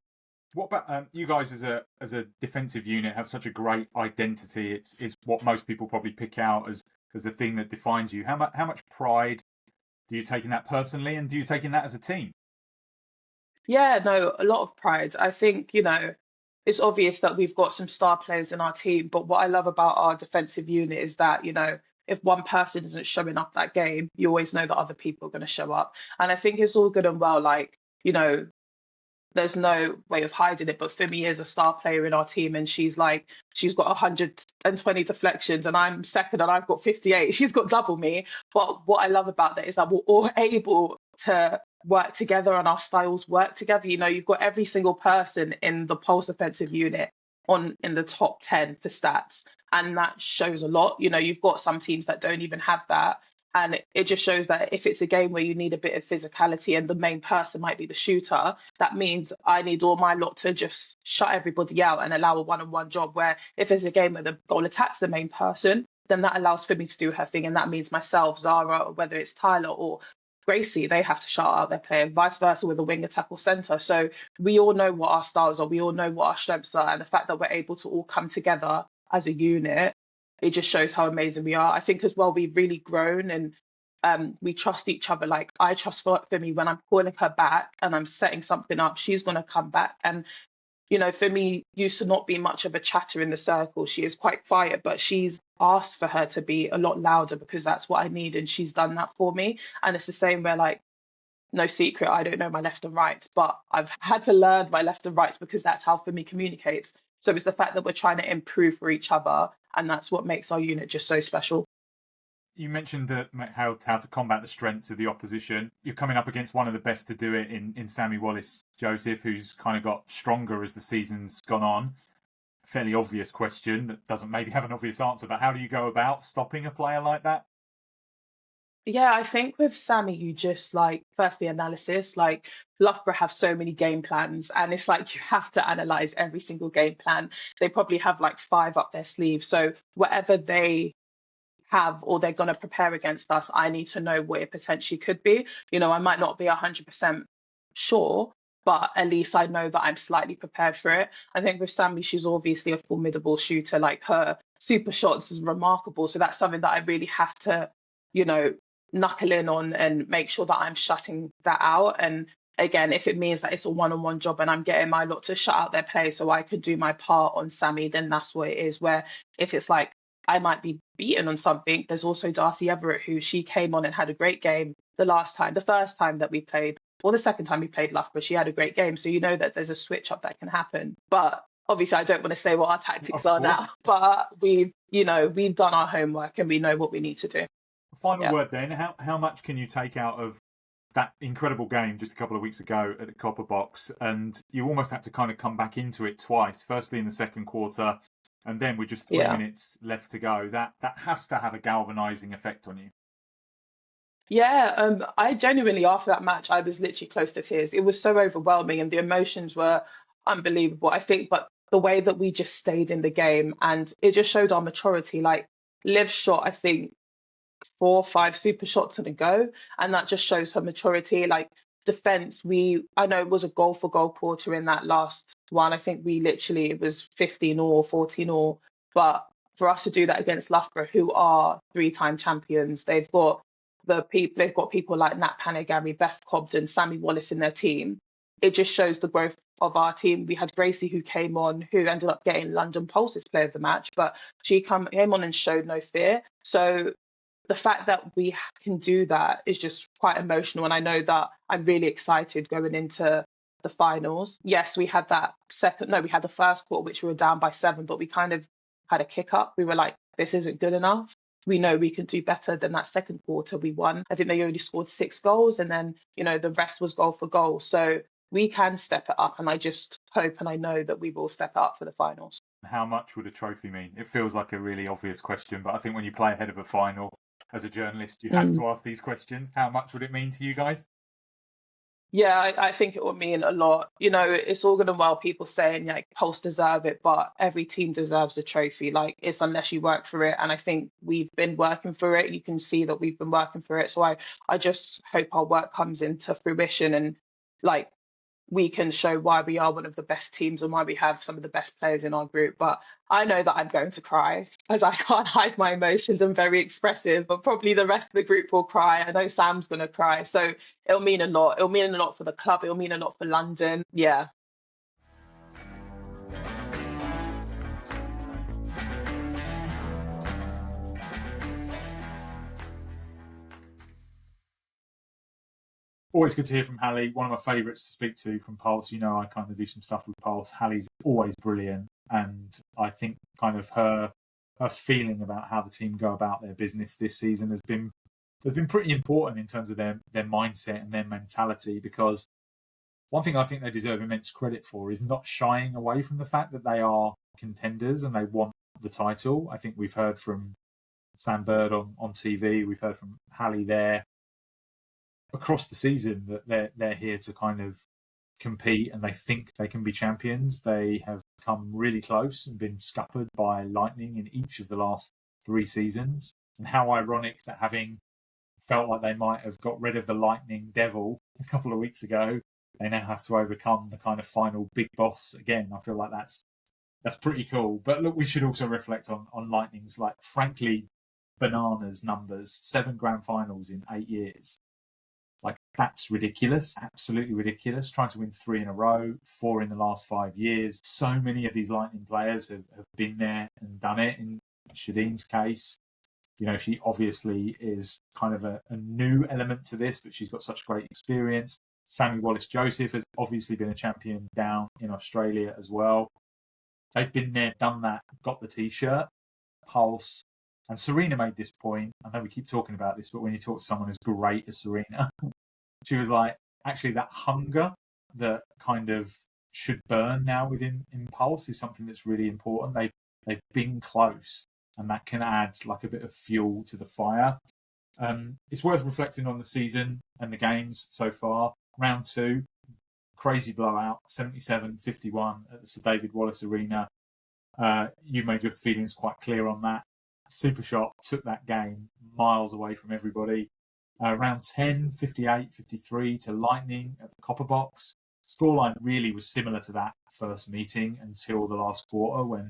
What about you guys as a defensive unit have such a great identity? It's what most people probably pick out as the thing that defines you. How much pride do you take in that personally, and do you take in that as a team? Yeah, no, a lot of pride. I think, it's obvious that we've got some star players in our team, but what I love about our defensive unit is that, if one person isn't showing up that game, you always know that other people are going to show up. And I think it's all good and well, like, there's no way of hiding it, but Femi is a star player in our team, and she's got 120 deflections, and I'm 2nd and I've got 58. She's got double me. But what I love about that is that we're all able to work together and our styles work together. You've got every single person in the Pulse offensive unit in the top 10 for stats, and that shows a lot. You've got some teams that don't even have that. And it just shows that if it's a game where you need a bit of physicality and the main person might be the shooter, that means I need all my lot to just shut everybody out and allow a one-on-one job. Where if it's a game where the goal attacks the main person, then that allows for me to do her thing. And that means myself, Zara, or whether it's Tyler or Gracie, they have to shut out their player, vice versa with a wing attack or centre. So we all know what our styles are. We all know what our strengths are. And the fact that we're able to all come together as a unit, it just shows how amazing we are. I think as well, we've really grown, and we trust each other. Like, I trust Femi when I'm calling her back and I'm setting something up, she's going to come back. And you know, for me, used to not be much of a chatter in the circle. She is quite quiet, but she's asked for her to be a lot louder because that's what I need. And she's done that for me. And it's the same where, like, no secret, I don't know my left and rights, but I've had to learn my left and rights because that's how for me communicates. So it's the fact that we're trying to improve for each other. And that's what makes our unit just so special. You mentioned how to combat the strengths of the opposition. You're coming up against one of the best to do it in Sammy Wallace-Joseph, who's kind of got stronger as the season's gone on. Fairly obvious question that doesn't maybe have an obvious answer, but how do you go about stopping a player like that? Yeah, I think with Sammy, you just like, firstly, analysis. Like, Loughborough have so many game plans, and it's like you have to analyze every single game plan. They probably have like 5 up their sleeve. So whatever they have or they're going to prepare against us, I need to know what it potentially could be. You know, I might not be 100% sure, but at least I know that I'm slightly prepared for it. I think with Sammy, she's obviously a formidable shooter. Like, her super shots is remarkable. So that's something that I really have to, you know, knuckle in on and make sure that I'm shutting that out. And again, if it means that it's a one-on-one job and I'm getting my lot to shut out their play so I could do my part on Sammy, then that's what it is. Where if it's like I might be beaten on something, there's also Darcy Everett, who she came on and had a great game the first time that we played, or the second time we played Loughborough, she had a great game. So you know that there's a switch up that can happen. But obviously I don't want to say what our tactics are now, but we've done our homework and we know what we need to do. Final word then, how much can you take out of that incredible game just a couple of weeks ago at the Copper Box? And you almost had to kind of come back into it twice, firstly in the second quarter, and then with just 3 minutes left to go. That has to have a galvanising effect on you. Yeah, I genuinely, after that match, I was literally close to tears. It was so overwhelming and the emotions were unbelievable, I think. But the way that we just stayed in the game, and it just showed our maturity. Like, Liv shot, I think, 4 or 5 super shots in a go, and that just shows her maturity. Like, defense, I know it was a goal for goal quarter in that last one. I think it was 15 or 14 or, but for us to do that against Loughborough, who are 3-time champions, they've got people like Nat Panagami, Beth Cobden, Sammy Wallace in their team. It just shows the growth of our team. We had Gracie, who came on, who ended up getting London Pulse's player of the match, but she came on and showed no fear. So the fact that we can do that is just quite emotional. And I know that I'm really excited going into the finals. Yes, we had the first quarter, which we were down by 7, but we kind of had a kick up. We were like, this isn't good enough. We know we can do better than that second quarter. We won. I think they only scored 6 goals, and then, you know, the rest was goal for goal. So we can step it up. And I just hope and I know that we will step it up for the finals. How much would a trophy mean? It feels like a really obvious question, but I think when you play ahead of a final, as a journalist, you have to ask these questions. How much would it mean to you guys? Yeah, I think it would mean a lot. You know, it's all good and well people saying like Pulse deserve it, but every team deserves a trophy. Like, it's unless you work for it. And I think we've been working for it. You can see that we've been working for it. So I just hope our work comes into fruition and like we can show why we are one of the best teams and why we have some of the best players in our group. But I know that I'm going to cry, as I can't hide my emotions. I'm very expressive, but probably the rest of the group will cry. I know Sam's going to cry. So it'll mean a lot. It'll mean a lot for the club. It'll mean a lot for London. Yeah. Always good to hear from Hallie. One of my favourites to speak to from Pulse. You know, I kind of do some stuff with Pulse. Hallie's always brilliant. And I think kind of her feeling about how the team go about their business this season has been pretty important in terms of their mindset and their mentality, because one thing I think they deserve immense credit for is not shying away from the fact that they are contenders and they want the title. I think we've heard from Sam Bird on TV. We've heard from Hallie there across the season that they're here to kind of compete and they think they can be champions. They have come really close and been scuppered by Lightning in each of the last 3 seasons. And how ironic that, having felt like they might have got rid of the Lightning devil a couple of weeks ago, they now have to overcome the kind of final big boss again. I feel like that's pretty cool. But look, we should also reflect on Lightning's, like, frankly, bananas numbers. 7 grand finals in 8 years. Like, That's ridiculous, absolutely ridiculous. Trying to win 3 in a row, 4 in the last 5 years. So many of these Lightning players have been there and done it. In Shadeen's case, she obviously is kind of a new element to this, but she's got such great experience. Sammy Wallace-Joseph has obviously been a champion down in Australia as well. They've been there, done that, got the T-shirt. Pulse. And Serena made this point. I know we keep talking about this, but when you talk to someone as great as Serena, she was like, actually, that hunger that kind of should burn now within Pulse is something that's really important. They've been close, and that can add like a bit of fuel to the fire. It's worth reflecting on the season and the games so far. Round 2, crazy blowout, 77-51 at the Sir David Wallace Arena. You made your feelings quite clear on that. Super Shot took that game miles away from everybody. Round 10, 58-53 to Lightning at the Copper Box. Scoreline really was similar to that first meeting until the last quarter when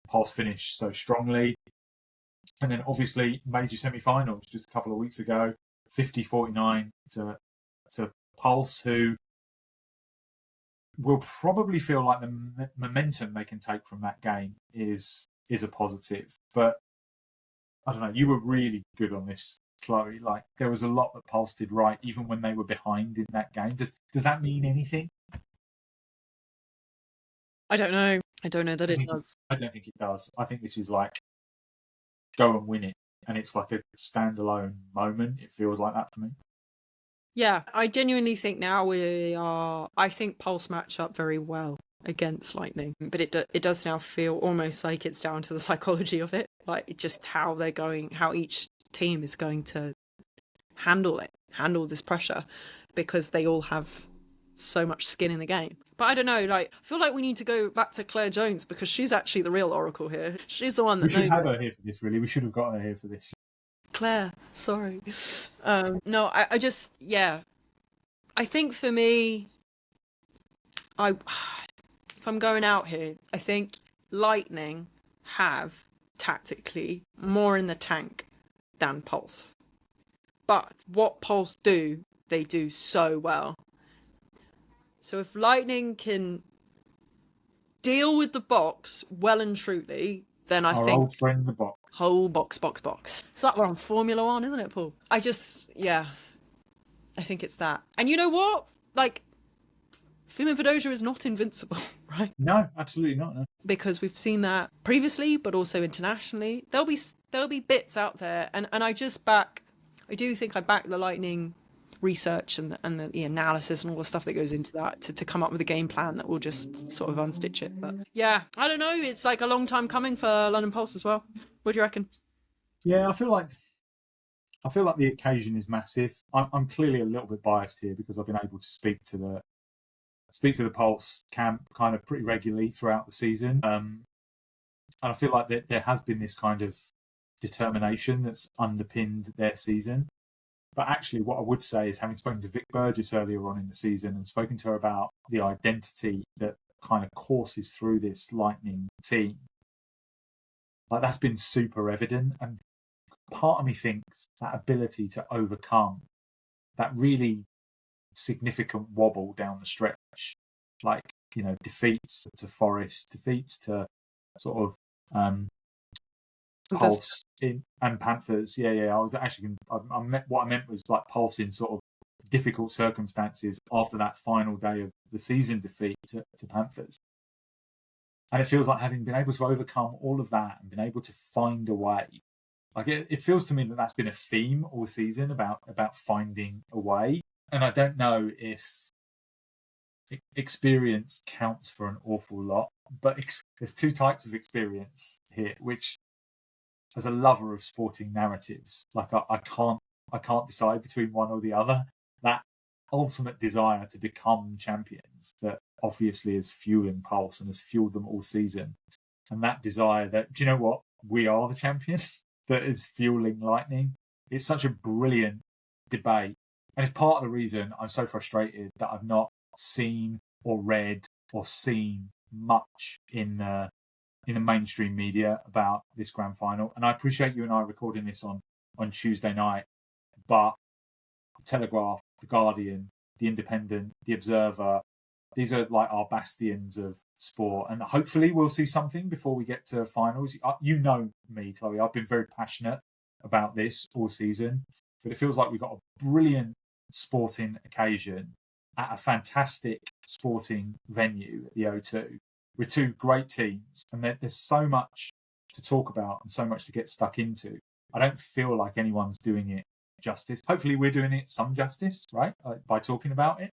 Pulse finished so strongly. And then obviously major semi-finals just a couple of weeks ago, 50-49 to Pulse, who will probably feel like the momentum they can take from that game is a positive. But I don't know, you were really good on this, Chloe. Like, there was a lot that Pulse did right, even when they were behind in that game. Does that mean anything? I don't know. I don't know that it does. I don't think it does. I think this is like, go and win it. And it's like a standalone moment. It feels like that for me. Yeah, I genuinely think now I think Pulse match up very well against Lightning, but it does now feel almost like it's down to the psychology of it, like just how each team is going to handle this pressure, because they all have so much skin in the game. But I don't know, like, I feel like we need to go back to Claire Jones, because she's actually the real oracle here. She's the one that we should have her here for this, really. We should have got her here for this. Claire, sorry. No, I just, yeah. I think for me, if I'm going out here, I think Lightning have tactically more in the tank than Pulse. But what Pulse do, they do so well. So if Lightning can deal with the box well and truly, then I think... old friend, the box. Whole box. It's like we're on Formula One, isn't it, Paul? I think it's that. And you know what? Like, Fima Vidoja is not invincible, right? No, absolutely not. No. Because we've seen that previously, but also internationally. There'll be bits out there, and I do think I back the Lightning research and the analysis and all the stuff that goes into that to come up with a game plan that will just sort of unstitch it. But yeah, I don't know. It's like a long time coming for London Pulse as well. What do you reckon? Yeah, I feel like the occasion is massive. I'm clearly a little bit biased here because I've been able to speak to the Pulse camp kind of pretty regularly throughout the season. And I feel like there has been this kind of determination that's underpinned their season. But actually, what I would say is, having spoken to Vic Burgess earlier on in the season and spoken to her about the identity that kind of courses through this Lightning team, like, that's been super evident. And part of me thinks that ability to overcome that really significant wobble down the stretch, like, defeats to Forest, defeats to sort of Pulse and Panthers. Yeah. I was actually, what I meant was like Pulse in sort of difficult circumstances after that final day of the season defeat to Panthers. And it feels like, having been able to overcome all of that and been able to find a way, like, it feels to me that that's been a theme all season about finding a way. And I don't know if experience counts for an awful lot, but there's two types of experience here, which, as a lover of sporting narratives, like, I can't decide between one or the other. That ultimate desire to become champions that obviously is fueling Pulse and has fueled them all season, and that desire that, do you know what, we are the champions, that is fueling Lightning. It's such a brilliant debate, and it's part of the reason I'm so frustrated that I've not seen or read or seen much in the mainstream media about this grand final. And I appreciate you and I recording this on Tuesday night, but Telegraph, The Guardian, The Independent, The Observer. These are like our bastions of sport, and hopefully we'll see something before we get to finals. You know me, Chloe, I've been very passionate about this all season, but it feels like we've got a brilliant sporting occasion at a fantastic sporting venue at the O2 with two great teams, and there's so much to talk about and so much to get stuck into. I don't feel like anyone's doing it justice. Hopefully we're doing it some justice, right, by talking about it,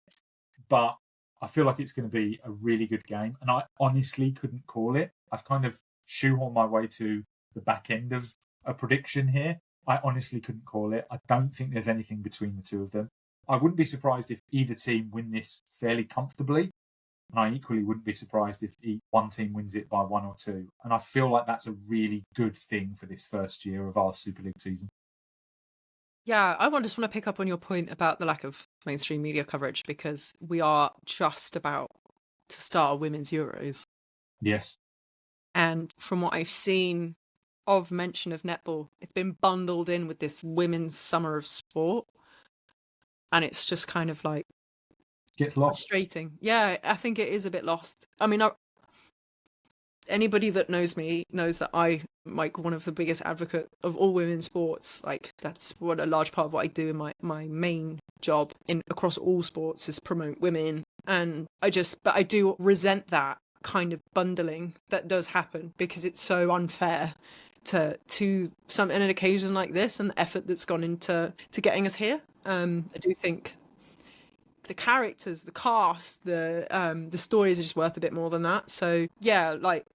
but I feel like it's going to be a really good game, and I honestly couldn't call it. I've kind of shoehorned my way to the back end of a prediction here. I honestly couldn't call it. I don't think there's anything between the two of them. I wouldn't be surprised if either team win this fairly comfortably, and I equally wouldn't be surprised if one team wins it by 1 or 2. And I feel like that's a really good thing for this first year of our Super League season. Yeah, I just want to pick up on your point about the lack of mainstream media coverage, because we are just about to start a women's Euros. Yes. And from what I've seen of mention of netball, it's been bundled in with this women's summer of sport. And it's just kind of like gets lost. Frustrating. Yeah, I think it is a bit lost. I mean, anybody that knows me knows that I'm like one of the biggest advocate of all women's sports. Like that's what a large part of what I do in my main job across all sports is promote women. And but I do resent that kind of bundling that does happen, because it's so unfair to an occasion like this and the effort that's gone into getting us here. I do think the characters, the cast, the stories are just worth a bit more than that. So yeah, like,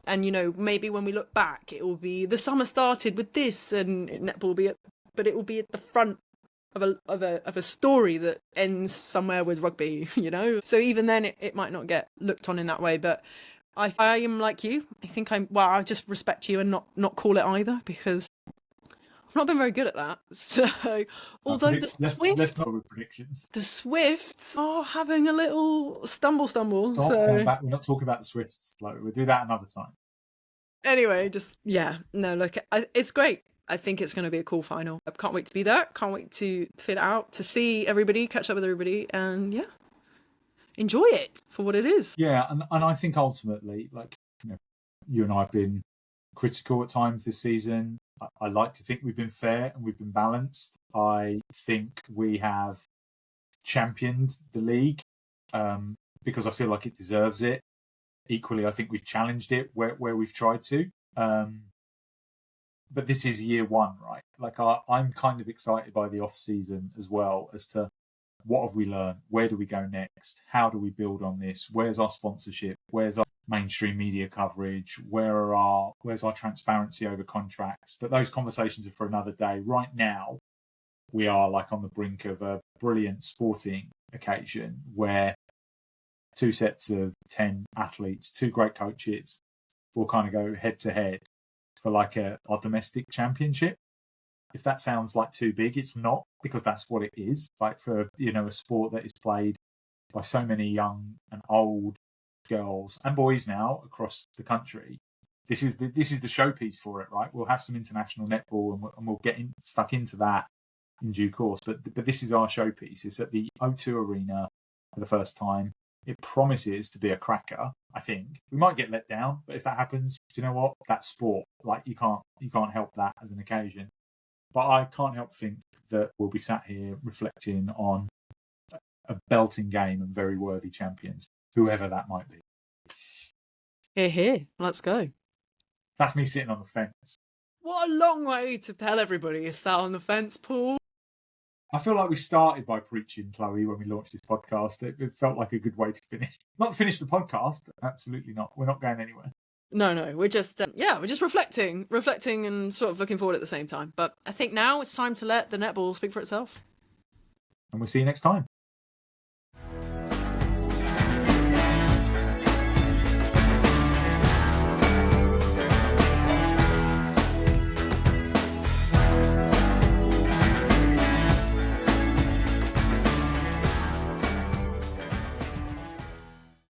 and maybe when we look back, it will be the summer started with this, and netball will be but it will be at the front of a story that ends somewhere with rugby. So even then, it might not get looked on in that way. But I am like you. I think I just respect you and not call it either, because I've not been very good at that. So, although let's not with predictions. The Swifts are having a little stumble. Stop going back. We're not talking about the Swifts. Like, we'll do that another time. Anyway, look, it's great. I think it's going to be a cool final. I can't wait to be there. Can't wait to fit out, to see everybody, catch up with everybody, and enjoy it for what it is. Yeah, and I think ultimately, like, you and I have been critical at times this season. I like to think we've been fair and we've been balanced. I think we have championed the league because I feel like it deserves it. Equally, I think we've challenged it where we've tried to. But this is year one, right? Like, I'm kind of excited by the off season as well, as to what have we learned? Where do we go next? How do we build on this? Where's our sponsorship? Where's our mainstream media coverage? Where's our transparency over contracts? But those conversations are for another day. Right now, we are like on the brink of a brilliant sporting occasion where 2 sets of 10 athletes, 2 great coaches will kind of go head to head for like our domestic championship. If that sounds like too big, it's not, because that's what it is. Like, for a sport that is played by so many young and old girls and boys now across the country, this is the showpiece for it, right? We'll have some international netball and we'll get stuck into that in due course. But this is our showpiece. It's at the O2 Arena for the first time. It promises to be a cracker. I think we might get let down, but if that happens, do you know what? That's sport. Like, you can't help that as an occasion. But I can't help think that we'll be sat here reflecting on a belting game and very worthy champions, whoever that might be. Here, let's go. That's me sitting on the fence. What a long way to tell everybody you're sat on the fence, Paul. I feel like we started by preaching, Chloe, when we launched this podcast. It felt like a good way to finish. Not finish the podcast. Absolutely not. We're not going anywhere. No, we're just reflecting and sort of looking forward at the same time. But I think now it's time to let the netball speak for itself. And we'll see you next time.